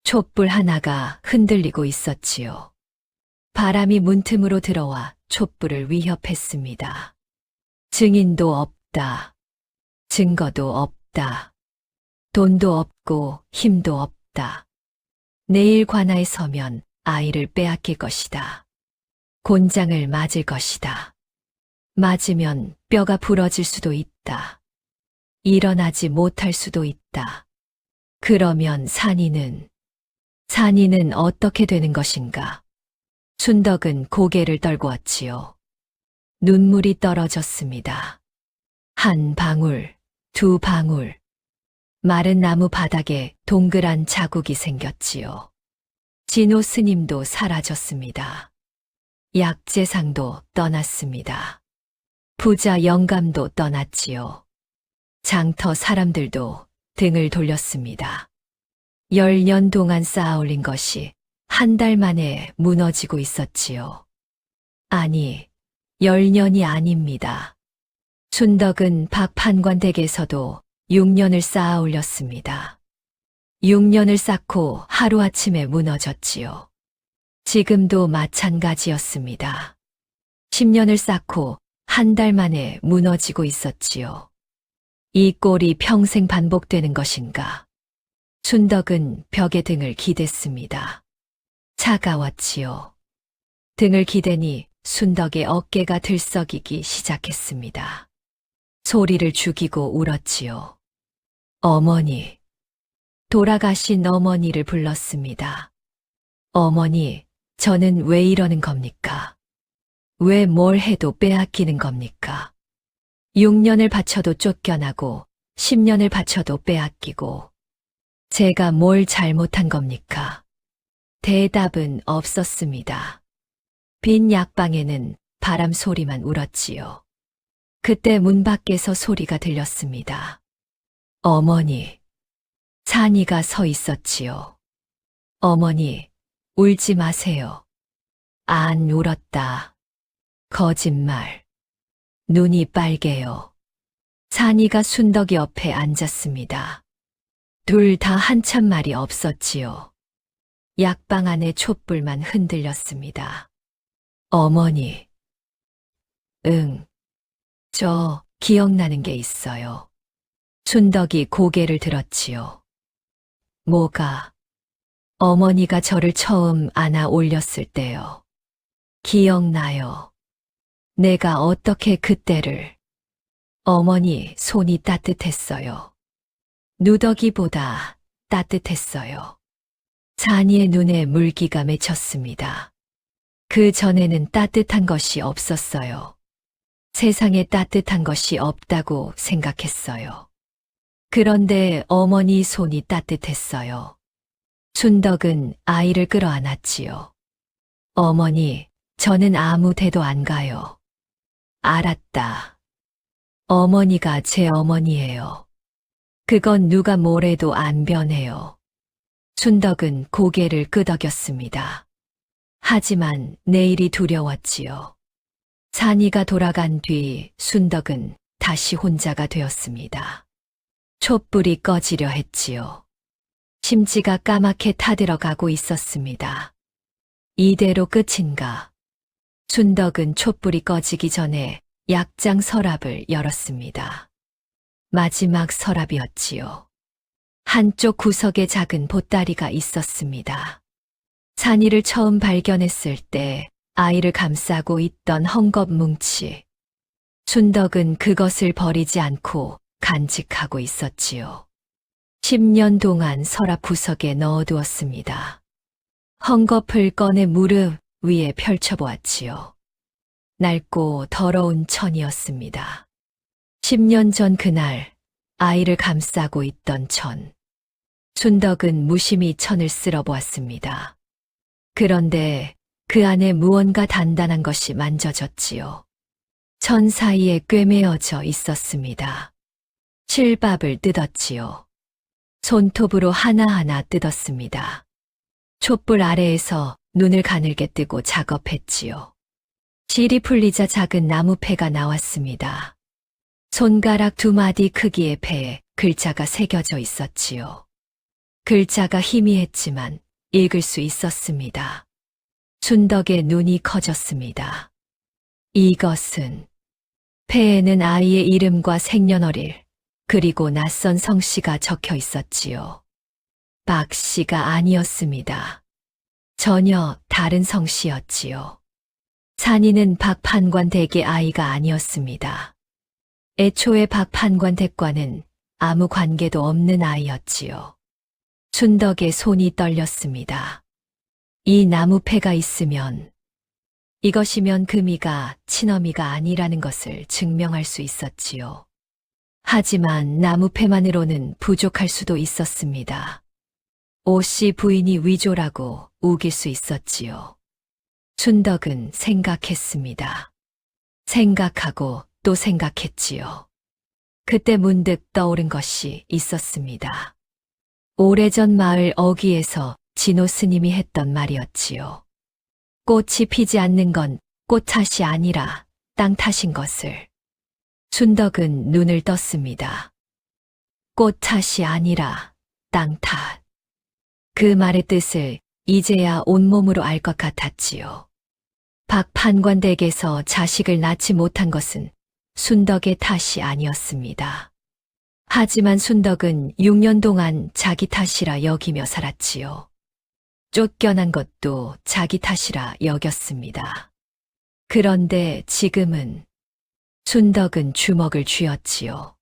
촛불 하나가 흔들리고 있었지요. 바람이 문틈으로 들어와 촛불을 위협했습니다. 증인도 없다. 증거도 없다. 돈도 없고 힘도 없다. 내일 관아에 서면 아이를 빼앗길 것이다. 곤장을 맞을 것이다. 맞으면 뼈가 부러질 수도 있다. 일어나지 못할 수도 있다. 그러면 산이는 어떻게 되는 것인가? 순덕은 고개를 떨구었지요. 눈물이 떨어졌습니다. 한 방울, 두 방울. 마른 나무 바닥에 동그란 자국이 생겼지요. 진호 스님도 사라졌습니다. 약재상도 떠났습니다. 부자 영감도 떠났지요. 장터 사람들도 등을 돌렸습니다. 10년 동안 쌓아올린 것이 한 달 만에 무너지고 있었지요. 아니, 10년이 아닙니다. 순덕은 박 판관 댁에서도 6년을 쌓아 올렸습니다. 6년을 쌓고 하루아침에 무너졌지요. 지금도 마찬가지였습니다. 10년을 쌓고 한 달 만에 무너지고 있었지요. 이 꼴이 평생 반복되는 것인가? 순덕은 벽에 등을 기댔습니다. 차가웠지요. 등을 기대니 순덕의 어깨가 들썩이기 시작했습니다. 소리를 죽이고 울었지요. 어머니. 돌아가신 어머니를 불렀습니다. 어머니, 저는 왜 이러는 겁니까? 왜 뭘 해도 빼앗기는 겁니까? 6년을 바쳐도 쫓겨나고 10년을 바쳐도 빼앗기고 제가 뭘 잘못한 겁니까? 대답은 없었습니다. 빈 약방에는 바람 소리만 울었지요. 그때 문 밖에서 소리가 들렸습니다. 어머니. 산이가 서 있었지요. 어머니, 울지 마세요. 안 울었다. 거짓말. 눈이 빨개요. 산이가 순덕이 옆에 앉았습니다. 둘 다 한참 말이 없었지요. 약방 안에 촛불만 흔들렸습니다. 어머니. 응. 저 기억나는 게 있어요. 순덕이 고개를 들었지요. 뭐가? 어머니가 저를 처음 안아 올렸을 때요. 기억나요. 내가 어떻게 그때를. 어머니 손이 따뜻했어요. 누더기보다 따뜻했어요. 산이의 눈에 물기가 맺혔습니다. 그 전에는 따뜻한 것이 없었어요. 세상에 따뜻한 것이 없다고 생각했어요. 그런데 어머니 손이 따뜻했어요. 순덕은 아이를 끌어안았지요. 어머니, 저는 아무 데도 안 가요. 알았다. 어머니가 제 어머니예요. 그건 누가 뭐래도 안 변해요. 순덕은 고개를 끄덕였습니다. 하지만 내일이 두려웠지요. 산이가 돌아간 뒤 순덕은 다시 혼자가 되었습니다. 촛불이 꺼지려 했지요. 심지가 까맣게 타들어가고 있었습니다. 이대로 끝인가? 순덕은 촛불이 꺼지기 전에 약장 서랍을 열었습니다. 마지막 서랍이었지요. 한쪽 구석에 작은 보따리가 있었습니다. 산이를 처음 발견했을 때 아이를 감싸고 있던 헝겊 뭉치. 순덕은 그것을 버리지 않고 간직하고 있었지요. 10년 동안 서랍 구석에 넣어두었습니다. 헝겊을 꺼내 무릎 위에 펼쳐보았지요. 낡고 더러운 천이었습니다. 10년 전 그날 아이를 감싸고 있던 천. 순덕은 무심히 천을 쓸어보았습니다. 그런데 그 안에 무언가 단단한 것이 만져졌지요. 천 사이에 꿰매어져 있었습니다. 실밥을 뜯었지요. 손톱으로 하나하나 뜯었습니다. 촛불 아래에서 눈을 가늘게 뜨고 작업했지요. 실이 풀리자 작은 나무패가 나왔습니다. 손가락 2마디 크기의 패에 글자가 새겨져 있었지요. 글자가 희미했지만 읽을 수 있었습니다. 순덕의 눈이 커졌습니다. 이것은 패에는 아이의 이름과 생년월일 그리고 낯선 성씨가 적혀 있었지요. 박씨가 아니었습니다. 전혀 다른 성씨였지요. 산이는 박 판관 댁의 아이가 아니었습니다. 애초에 박 판관 댁과는 아무 관계도 없는 아이였지요. 순덕의 손이 떨렸습니다. 이 나무패가 있으면, 이것이면 금이가 친어미가 아니라는 것을 증명할 수 있었지요. 하지만 나무패만으로는 부족할 수도 있었습니다. 오씨 부인이 위조라고 우길 수 있었지요. 순덕은 생각했습니다. 생각하고 또 생각했지요. 그때 문득 떠오른 것이 있었습니다. 오래전 마을 어귀에서 진호 스님이 했던 말이었지요. 꽃이 피지 않는 건 꽃 탓이 아니라 땅 탓인 것을. 순덕은 눈을 떴습니다. 꽃 탓이 아니라 땅 탓. 그 말의 뜻을 이제야 온몸으로 알 것 같았지요. 박 판관 댁에서 자식을 낳지 못한 것은 순덕의 탓이 아니었습니다. 하지만 순덕은 6년 동안 자기 탓이라 여기며 살았지요. 쫓겨난 것도 자기 탓이라 여겼습니다. 그런데 지금은 순덕은 주먹을 쥐었지요.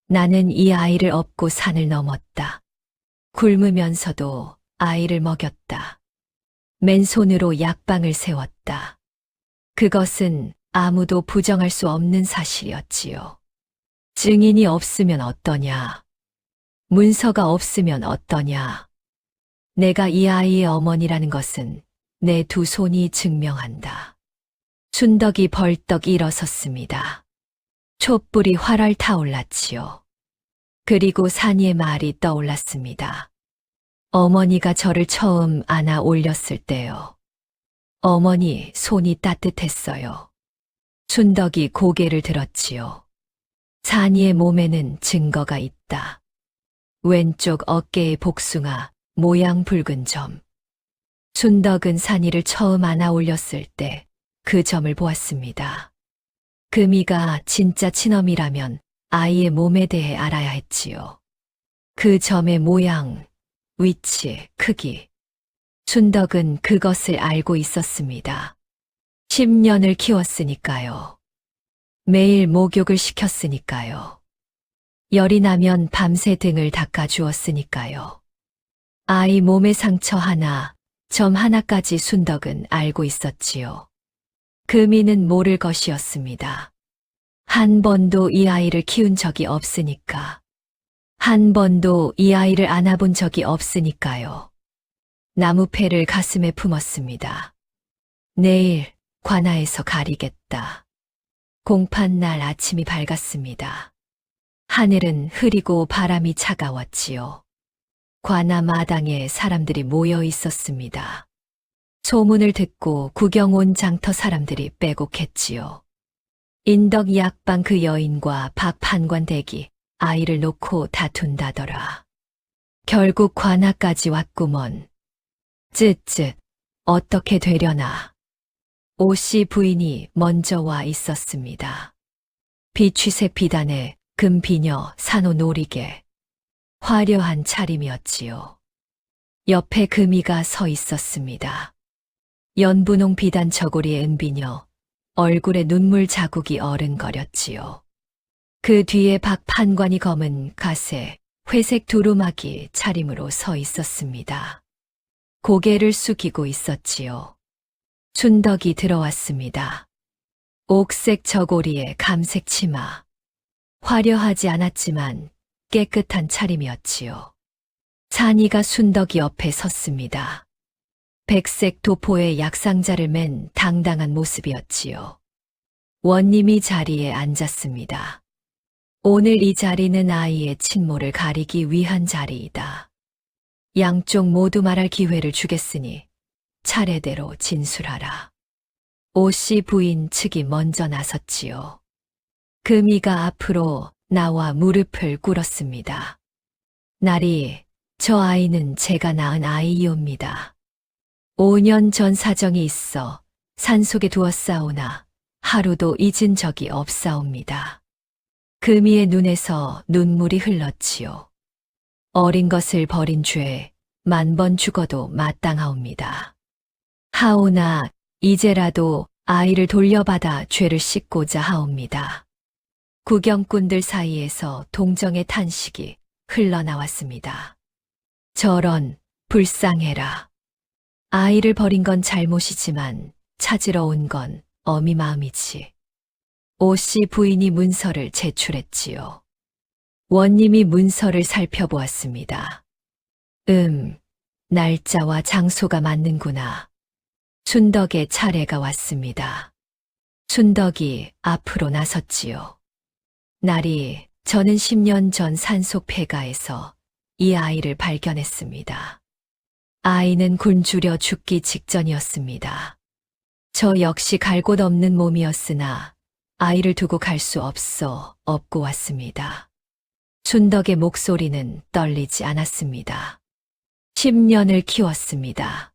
나는 이 아이를 업고 산을 넘었다. 굶으면서도 아이를 먹였다. 맨손으로 약방을 세웠다. 그것은 아무도 부정할 수 없는 사실이었지요. 증인이 없으면 어떠냐? 문서가 없으면 어떠냐? 내가 이 아이의 어머니라는 것은 내 두 손이 증명한다. 순덕이 벌떡 일어섰습니다. 촛불이 활활 타올랐지요. 그리고 산이의 말이 떠올랐습니다. 어머니가 저를 처음 안아 올렸을 때요. 어머니 손이 따뜻했어요. 순덕이 고개를 들었지요. 산이의 몸에는 증거가 있다. 왼쪽 어깨의 복숭아, 모양 붉은 점. 순덕은 산이를 처음 안아 올렸을 때 그 점을 보았습니다. 금이가 진짜 친엄이라면 아이의 몸에 대해 알아야 했지요. 그 점의 모양, 위치, 크기. 순덕은 그것을 알고 있었습니다. 10년을 키웠으니까요. 매일 목욕을 시켰으니까요. 열이 나면 밤새 등을 닦아주었으니까요. 아이 몸의 상처 하나, 점 하나까지 순덕은 알고 있었지요. 금이는 모를 것이었습니다. 한 번도 이 아이를 키운 적이 없으니까. 한 번도 이 아이를 안아본 적이 없으니까요. 나무패를 가슴에 품었습니다. 내일 관아에서 가리겠다. 공판날 아침이 밝았습니다. 하늘은 흐리고 바람이 차가웠지요. 관아 마당에 사람들이 모여 있었습니다. 소문을 듣고 구경 온 장터 사람들이 빼곡했지요. 인덕 약방 그 여인과 박 판관 댁이 아이를 놓고 다툰다더라. 결국 관아까지 왔구먼. 쯧쯧, 어떻게 되려나. 오씨 부인이 먼저 와 있었습니다. 비취색 비단에 금비녀 산호 노리개. 화려한 차림이었지요. 옆에 금이가 서 있었습니다. 연분홍 비단 저고리의 은비녀, 얼굴에 눈물 자국이 어른거렸지요. 그 뒤에 박 판관이 검은 가세, 회색 두루마기 차림으로 서 있었습니다. 고개를 숙이고 있었지요. 순덕이 들어왔습니다. 옥색 저고리에 감색 치마. 화려하지 않았지만 깨끗한 차림이었지요. 산이가 순덕이 옆에 섰습니다. 백색 도포에 약상자를 맨 당당한 모습이었지요. 원님이 자리에 앉았습니다. 오늘 이 자리는 아이의 친모를 가리기 위한 자리이다. 양쪽 모두 말할 기회를 주겠으니 차례대로 진술하라. 오씨 부인 측이 먼저 나섰지요. 금이가 앞으로 나와 무릎을 꿇었습니다. 나리, 저 아이는 제가 낳은 아이이옵니다. 5년 전 사정이 있어 산속에 두었사오나 하루도 잊은 적이 없사옵니다. 금이의 눈에서 눈물이 흘렀지요. 어린 것을 버린 죄 10,000번 죽어도 마땅하옵니다. 하오나 이제라도 아이를 돌려받아 죄를 씻고자 하옵니다. 구경꾼들 사이에서 동정의 탄식이 흘러나왔습니다. 저런, 불쌍해라. 아이를 버린 건 잘못이지만 찾으러 온 건 어미 마음이지. 오씨 부인이 문서를 제출했지요. 원님이 문서를 살펴보았습니다. 날짜와 장소가 맞는구나. 순덕의 차례가 왔습니다. 순덕이 앞으로 나섰지요. 나리, 저는 10년 전 산속 폐가에서 이 아이를 발견했습니다. 아이는 굶주려 죽기 직전이었습니다. 저 역시 갈 곳 없는 몸이었으나 아이를 두고 갈 수 없어 업고 왔습니다. 춘덕의 목소리는 떨리지 않았습니다. 10년을 키웠습니다.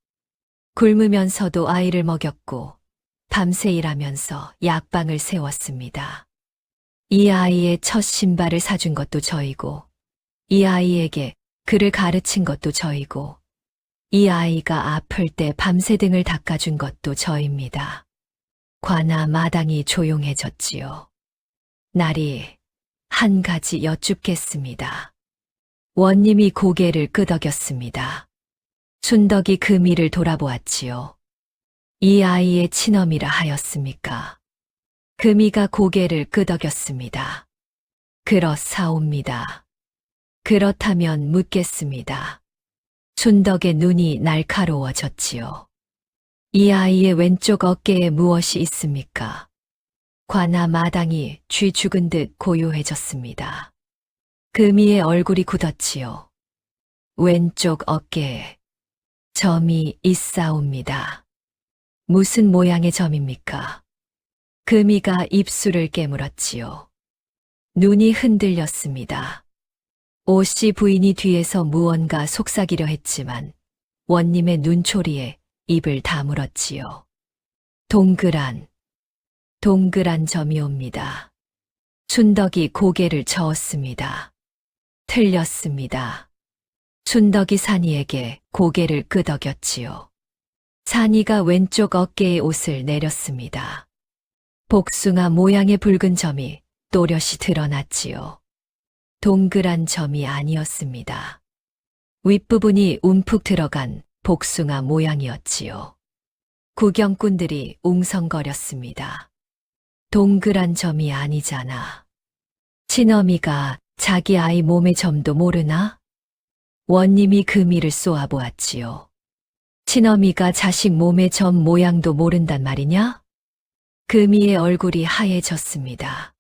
굶으면서도 아이를 먹였고 밤새 일하면서 약방을 세웠습니다. 이 아이의 첫 신발을 사준 것도 저이고 이 아이에게 글을 가르친 것도 저이고 이 아이가 아플 때 밤새 등을 닦아준 것도 저입니다. 관아 마당이 조용해졌지요. 날이 한 가지 여쭙겠습니다. 원님이 고개를 끄덕였습니다. 춘덕이 금이를 돌아보았지요. 이 아이의 친엄이라 하였습니까? 금이가 고개를 끄덕였습니다. 그렇사옵니다. 그렇다면 묻겠습니다. 춘덕의 눈이 날카로워졌지요. 이 아이의 왼쪽 어깨에 무엇이 있습니까? 관아 마당이 쥐 죽은 듯 고요해졌습니다. 금이의 얼굴이 굳었지요. 왼쪽 어깨에 점이 있사옵니다. 무슨 모양의 점입니까? 금이가 입술을 깨물었지요. 눈이 흔들렸습니다. 오씨 부인이 뒤에서 무언가 속삭이려 했지만 원님의 눈초리에 입을 다물었지요. 동그란 점이옵니다. 춘덕이 고개를 저었습니다. 틀렸습니다. 춘덕이 산이에게 고개를 끄덕였지요. 산이가 왼쪽 어깨에 옷을 내렸습니다. 복숭아 모양의 붉은 점이 또렷이 드러났지요. 동그란 점이 아니었습니다. 윗부분이 움푹 들어간 복숭아 모양이었지요. 구경꾼들이 웅성거렸습니다. 동그란 점이 아니잖아. 친어미가 자기 아이 몸의 점도 모르나? 원님이 금이를 쏘아보았지요. 친어미가 자식 몸의 점 모양도 모른단 말이냐? 금이의 얼굴이 하얘졌습니다.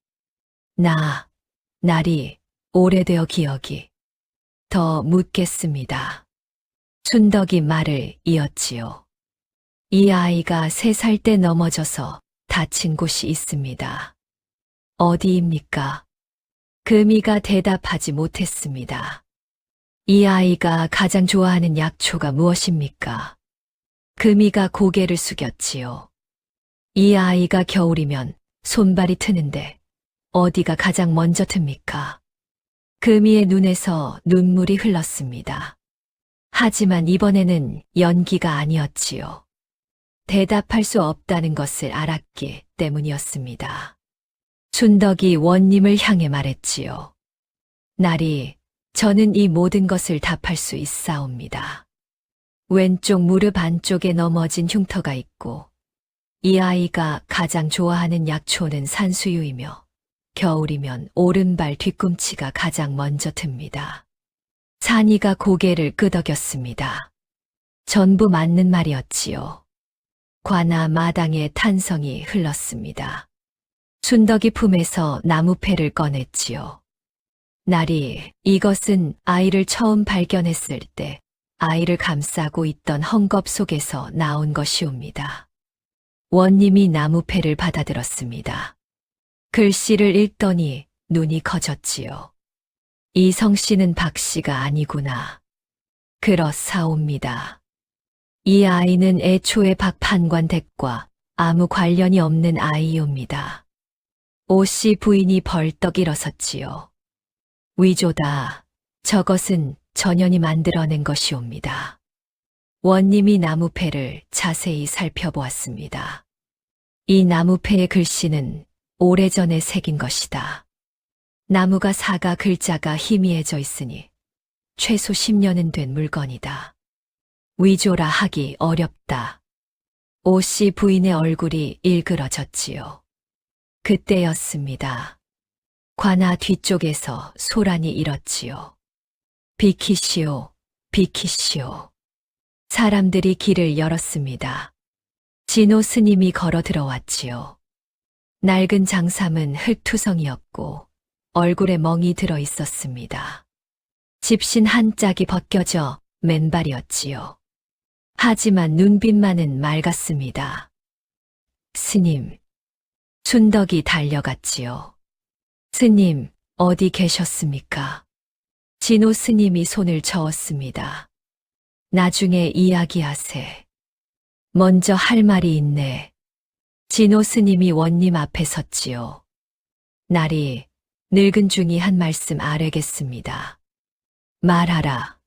날이 오래되어 기억이. 더 묻겠습니다. 춘덕이 말을 이었지요. 이 아이가 3살 때 넘어져서 다친 곳이 있습니다. 어디입니까? 금이가 대답하지 못했습니다. 이 아이가 가장 좋아하는 약초가 무엇입니까? 금이가 고개를 숙였지요. 이 아이가 겨울이면 손발이 트는데 어디가 가장 먼저 틉니까? 금이의 눈에서 눈물이 흘렀습니다. 하지만 이번에는 연기가 아니었지요. 대답할 수 없다는 것을 알았기 때문이었습니다. 춘덕이 원님을 향해 말했지요. 저는 이 모든 것을 답할 수 있사옵니다. 왼쪽 무릎 안쪽에 넘어진 흉터가 있고 이 아이가 가장 좋아하는 약초는 산수유이며 겨울이면 오른발 뒤꿈치가 가장 먼저 틉니다. 산이가 고개를 끄덕였습니다. 전부 맞는 말이었지요. 관아 마당에 탄성이 흘렀습니다. 춘덕이 품에서 나무패를 꺼냈지요. 이것은 아이를 처음 발견했을 때 아이를 감싸고 있던 헝겊 속에서 나온 것이옵니다. 원님이 나무패를 받아들었습니다. 글씨를 읽더니 눈이 커졌지요. 이 성씨는 박씨가 아니구나. 그렇사옵니다. 이 아이는 애초에 박판관 댁과 아무 관련이 없는 아이옵니다. 오씨 부인이 벌떡 일어섰지요. 위조다. 저것은 전현이 만들어낸 것이옵니다. 원님이 나무패를 자세히 살펴보았습니다. 이 나무패의 글씨는 오래전에 새긴 것이다. 나무가 사가 글자가 희미해져 있으니 최소 10년은 된 물건이다. 위조라 하기 어렵다. 오씨 부인의 얼굴이 일그러졌지요. 그때였습니다. 관아 뒤쪽에서 소란이 일었지요. 비키시오, 비키시오. 사람들이 길을 열었습니다. 진호 스님이 걸어 들어왔지요. 낡은 장삼은 흙투성이었고 얼굴에 멍이 들어 있었습니다. 집신 한 짝이 벗겨져 맨발이었지요. 하지만 눈빛만은 맑았습니다. 스님. 춘덕이 달려갔지요. 스님, 어디 계셨습니까? 진호 스님이 손을 저었습니다. 나중에 이야기하세. 먼저 할 말이 있네. 진호 스님이 원님 앞에 섰지요. 날이 늙은 중이 한 말씀 아뢰겠습니다. 말하라.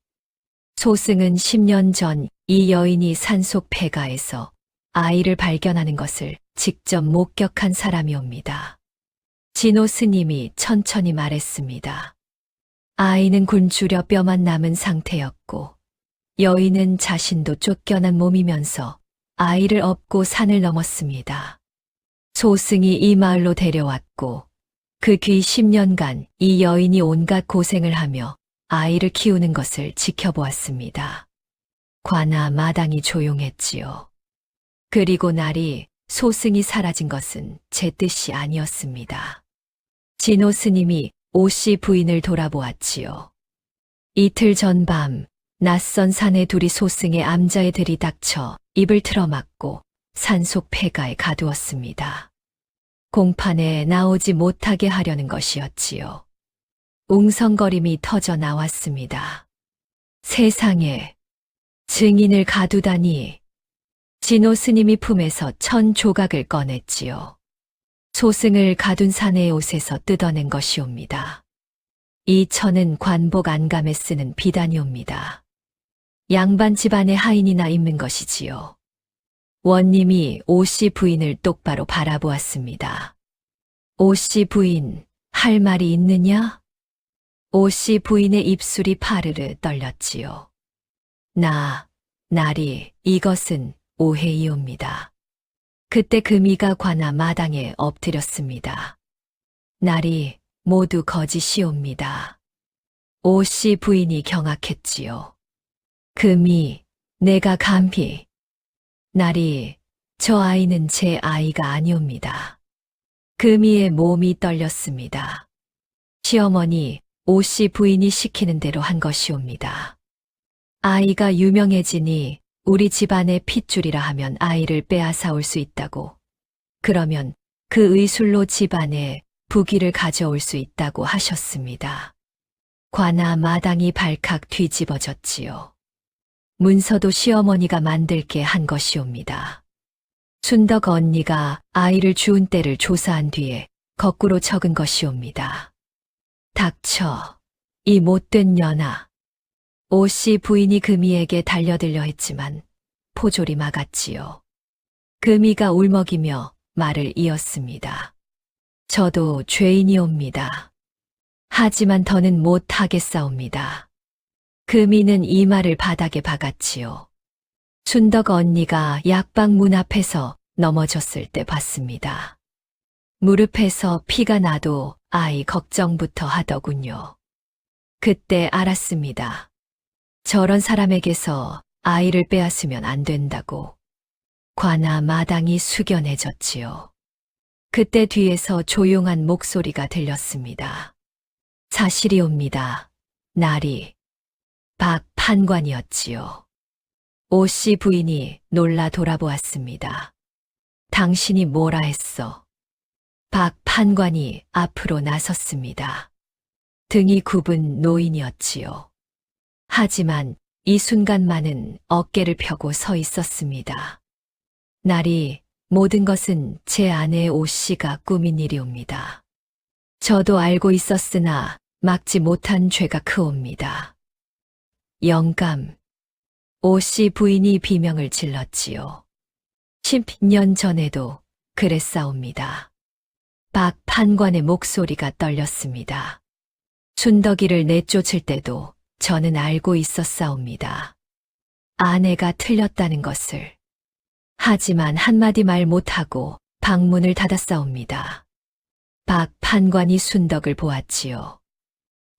소승은 10년 전 이 여인이 산속 폐가에서 아이를 발견하는 것을 직접 목격한 사람이옵니다. 진호 스님이 천천히 말했습니다. 아이는 굶주려 뼈만 남은 상태였고 여인은 자신도 쫓겨난 몸이면서 아이를 업고 산을 넘었습니다. 소승이 이 마을로 데려왔고 그 뒤 10년간 이 여인이 온갖 고생을 하며 아이를 키우는 것을 지켜보았습니다. 관아 마당이 조용했지요. 그리고 날이 소승이 사라진 것은 제 뜻이 아니었습니다. 진호 스님이 오씨 부인을 돌아보았지요. 이틀 전 밤 낯선 산에 둘이 소승의 암자에 들이닥쳐 입을 틀어막고 산속 폐가에 가두었습니다. 공판에 나오지 못하게 하려는 것이었지요. 웅성거림이 터져 나왔습니다. 세상에, 증인을 가두다니. 진호 스님이 품에서 1000 조각을 꺼냈지요. 소승을 가둔 사내의 옷에서 뜯어낸 것이옵니다. 이 천은 관복 안감에 쓰는 비단이옵니다. 양반 집안의 하인이나 입는 것이지요. 원님이 오씨 부인을 똑바로 바라보았습니다. 오씨 부인, 할 말이 있느냐? 오씨 부인의 입술이 파르르 떨렸지요. 날이, 이것은 오해이옵니다. 그때 금이가 관아 마당에 엎드렸습니다. 날이 모두 거짓이옵니다. 오씨 부인이 경악했지요. 금이, 내가 감히. 날이, 저 아이는 제 아이가 아니옵니다. 금이의 몸이 떨렸습니다. 시어머니, 오씨 부인이 시키는 대로 한 것이옵니다. 아이가 유명해지니 우리 집안의 핏줄이라 하면 아이를 빼앗아올 수 있다고. 그러면 그 의술로 집안에 부귀를 가져올 수 있다고 하셨습니다. 관아 마당이 발칵 뒤집어졌지요. 문서도 시어머니가 만들게 한 것이옵니다. 춘덕 언니가 아이를 주운 때를 조사한 뒤에 거꾸로 적은 것이옵니다. 닥쳐, 이 못된 년아. 오씨 부인이 금이에게 달려들려 했지만 포졸이 막았지요. 금이가 울먹이며 말을 이었습니다. 저도 죄인이옵니다. 하지만 더는 못하겠사옵니다. 금이는 이 말을 바닥에 박았지요. 춘덕 언니가 약방 문 앞에서 넘어졌을 때 봤습니다. 무릎에서 피가 나도 아이 걱정부터 하더군요. 그때 알았습니다. 저런 사람에게서 아이를 빼앗으면 안 된다고. 관아 마당이 숙연해졌지요. 그때 뒤에서 조용한 목소리가 들렸습니다. 사실이옵니다. 날이. 박 판관이었지요. 오씨 부인이 놀라 돌아보았습니다. 당신이 뭐라 했어? 박 판관이 앞으로 나섰습니다. 등이 굽은 노인이었지요. 하지만 이 순간만은 어깨를 펴고 서 있었습니다. 날이, 모든 것은 제 아내 오씨가 꾸민 일이옵니다. 저도 알고 있었으나 막지 못한 죄가 크옵니다. 영감. 오씨 부인이 비명을 질렀지요. 10년 전에도 그랬사옵니다. 박 판관의 목소리가 떨렸습니다. 춘덕이를 내쫓을 때도 저는 알고 있었사옵니다. 아내가 틀렸다는 것을. 하지만 한마디 말 못하고 방문을 닫았사옵니다. 박 판관이 순덕을 보았지요.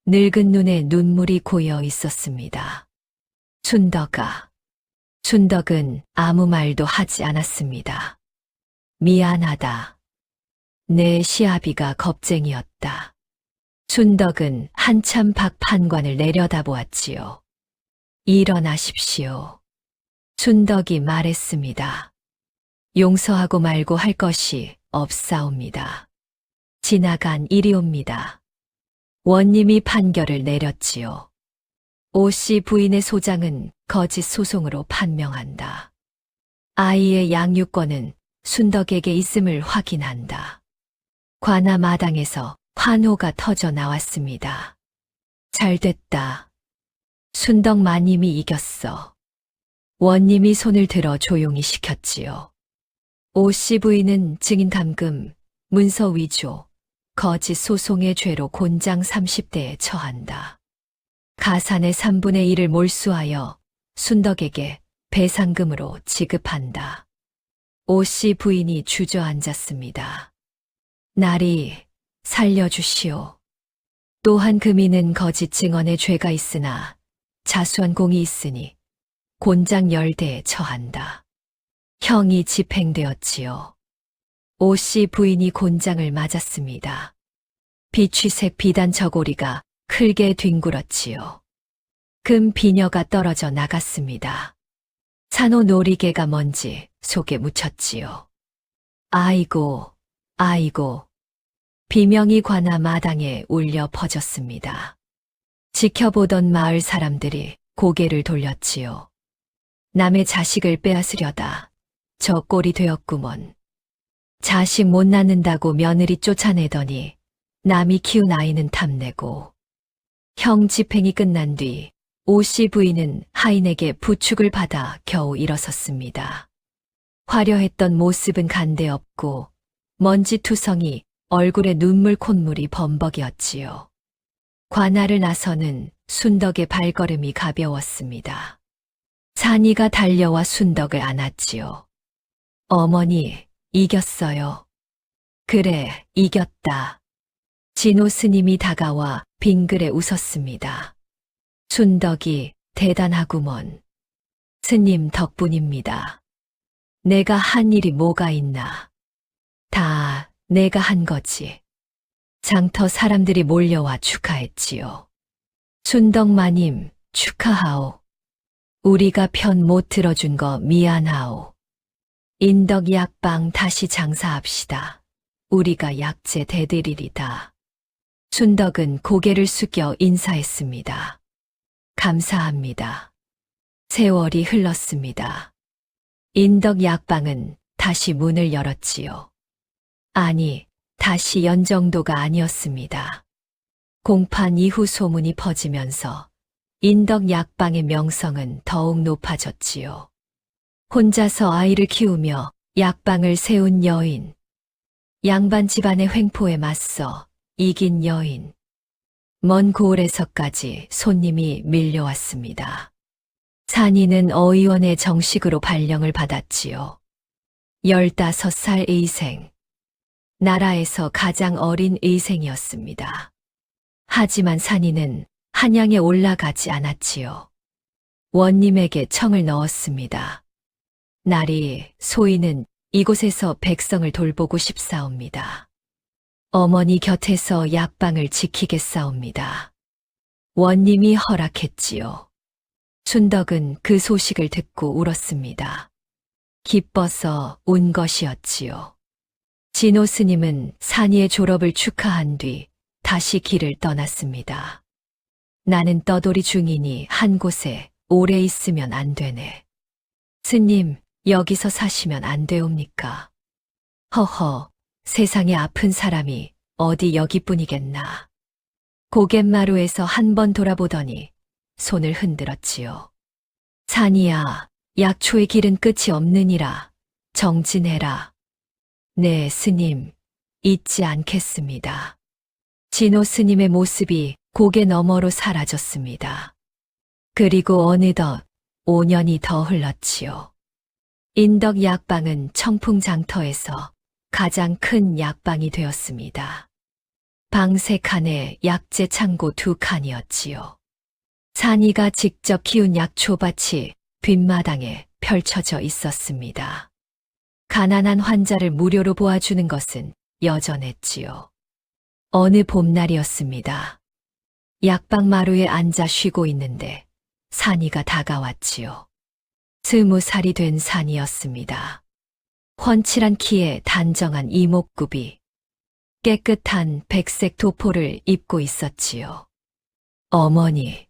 늙은 눈에 눈물이 고여 있었습니다. 춘덕은 아무 말도 하지 않았습니다. 미안하다. 내 시아비가 겁쟁이였다. 순덕은 한참 박 판관을 내려다보았지요. 일어나십시오. 순덕이 말했습니다. 용서하고 말고 할 것이 없사옵니다. 지나간 일이옵니다. 원님이 판결을 내렸지요. 오씨 부인의 소장은 거짓 소송으로 판명한다. 아이의 양육권은 순덕에게 있음을 확인한다. 관아 마당에서 환호가 터져 나왔습니다. 잘됐다. 순덕 마님이 이겼어. 원님이 손을 들어 조용히 시켰지요. 오씨 부인은 증인 감금, 문서 위조, 거짓 소송의 죄로 곤장 30대에 처한다. 가산의 3분의 1을 몰수하여 순덕에게 배상금으로 지급한다. 오씨 부인이 주저앉았습니다. 나리, 살려주시오. 또한 금이는 거짓 증언의 죄가 있으나 자수한 공이 있으니 곤장 10대에 처한다. 형이 집행되었지요. 오씨 부인이 곤장을 맞았습니다. 비취색 비단 저고리가 클게 뒹굴었지요. 금 비녀가 떨어져 나갔습니다. 산호 놀이개가 먼지 속에 묻혔지요. 아이고, 아이고. 비명이 관아 마당에 울려 퍼졌습니다. 지켜보던 마을 사람들이 고개를 돌렸지요. 남의 자식을 빼앗으려다 저 꼴이 되었구먼. 자식 못 낳는다고 며느리 쫓아내더니 남이 키운 아이는 탐내고. 형 집행이 끝난 뒤 오씨 부인은 하인에게 부축을 받아 겨우 일어섰습니다. 화려했던 모습은 간데없고 먼지투성이 얼굴에 눈물 콧물이 범벅이었지요. 관아를 나서는 순덕의 발걸음이 가벼웠습니다. 산이가 달려와 순덕을 안았지요. 어머니, 이겼어요. 그래, 이겼다. 진호 스님이 다가와 빙그레 웃었습니다. 순덕이 대단하구먼. 스님 덕분입니다. 내가 한 일이 뭐가 있나. 다 내가 한 거지. 장터 사람들이 몰려와 축하했지요. 순덕 마님, 축하하오. 우리가 편 못 들어준 거 미안하오. 인덕 약방 다시 장사합시다. 우리가 약재 대드리리다. 순덕은 고개를 숙여 인사했습니다. 감사합니다. 세월이 흘렀습니다. 인덕 약방은 다시 문을 열었지요. 아니, 다시 연정도가 아니었습니다. 공판 이후 소문이 퍼지면서 인덕 약방의 명성은 더욱 높아졌지요. 혼자서 아이를 키우며 약방을 세운 여인, 양반 집안의 횡포에 맞서 이긴 여인, 먼 고을에서까지 손님이 밀려왔습니다. 산이는 어의원의 정식으로 발령을 받았지요. 15살 의생, 나라에서 가장 어린 의생이었습니다. 하지만 산이는 한양에 올라가지 않았지요. 원님에게 청을 넣었습니다. 나리, 소인은 이곳에서 백성을 돌보고 싶사옵니다. 어머니 곁에서 약방을 지키겠사옵니다. 원님이 허락했지요. 순덕은 그 소식을 듣고 울었습니다. 기뻐서 운 것이었지요. 진호 스님은 산이의 졸업을 축하한 뒤 다시 길을 떠났습니다. 나는 떠돌이 중이니 한 곳에 오래 있으면 안 되네. 스님, 여기서 사시면 안 되옵니까? 허허, 세상에 아픈 사람이 어디 여기뿐이겠나. 고갯마루에서 한 번 돌아보더니 손을 흔들었지요. 산이야, 약초의 길은 끝이 없느니라. 정진해라. 네, 스님, 잊지 않겠습니다. 진호 스님의 모습이 고개 너머로 사라졌습니다. 그리고 어느덧 5년이 더 흘렀지요. 인덕 약방은 청풍장터에서 가장 큰 약방이 되었습니다. 방 3칸에 약재 창고 2칸이었지요. 산이가 직접 키운 약초밭이 뒷마당에 펼쳐져 있었습니다. 가난한 환자를 무료로 보아주는 것은 여전했지요. 어느 봄날이었습니다. 약방 마루에 앉아 쉬고 있는데 산이가 다가왔지요. 20살이 된 산이었습니다. 훤칠한 키에 단정한 이목구비, 깨끗한 백색 도포를 입고 있었지요. 어머니,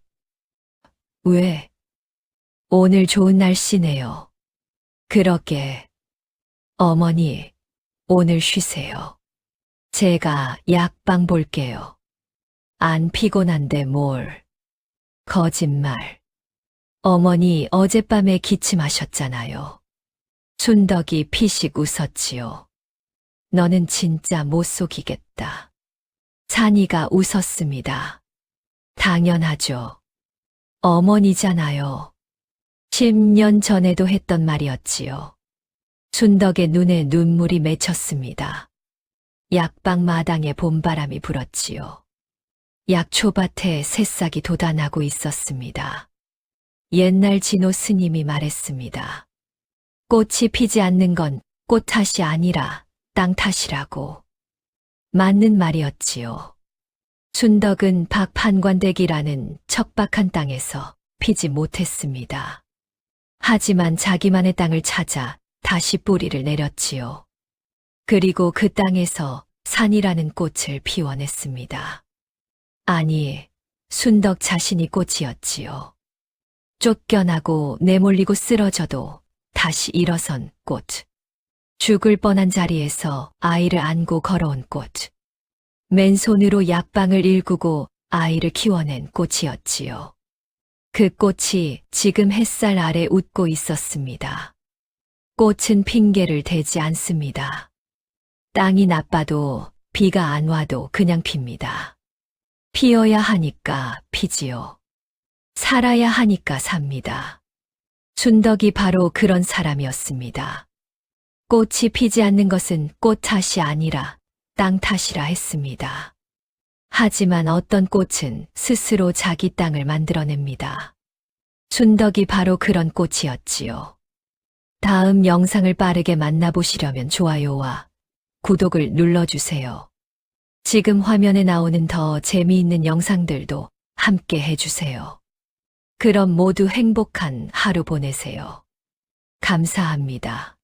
왜? 오늘 좋은 날씨네요. 그러게. 어머니, 오늘 쉬세요. 제가 약방 볼게요. 안 피곤한데 뭘. 거짓말. 어머니 어젯밤에 기침하셨잖아요. 순덕이 피식 웃었지요. 너는 진짜 못 속이겠다. 산이가 웃었습니다. 당연하죠. 어머니잖아요. 10년 전에도 했던 말이었지요. 순덕의 눈에 눈물이 맺혔습니다. 약방 마당에 봄바람이 불었지요. 약초밭에 새싹이 돋아나고 있었습니다. 옛날 진호 스님이 말했습니다. 꽃이 피지 않는 건 꽃 탓이 아니라 땅 탓이라고. 맞는 말이었지요. 순덕은 박판관댁이라는 척박한 땅에서 피지 못했습니다. 하지만 자기만의 땅을 찾아 다시 뿌리를 내렸지요. 그리고 그 땅에서 산이라는 꽃을 피워냈습니다. 아니, 순덕 자신이 꽃이었지요. 쫓겨나고 내몰리고 쓰러져도 다시 일어선 꽃. 죽을 뻔한 자리에서 아이를 안고 걸어온 꽃. 맨손으로 약방을 일구고 아이를 키워낸 꽃이었지요. 그 꽃이 지금 햇살 아래 웃고 있었습니다. 꽃은 핑계를 대지 않습니다. 땅이 나빠도 비가 안 와도 그냥 핍니다. 피어야 하니까 피지요. 살아야 하니까 삽니다. 순덕이 바로 그런 사람이었습니다. 꽃이 피지 않는 것은 꽃 탓이 아니라 땅 탓이라 했습니다. 하지만 어떤 꽃은 스스로 자기 땅을 만들어냅니다. 순덕이 바로 그런 꽃이었지요. 다음 영상을 빠르게 만나보시려면 좋아요와 구독을 눌러주세요. 지금 화면에 나오는 더 재미있는 영상들도 함께 해주세요. 그럼 모두 행복한 하루 보내세요. 감사합니다.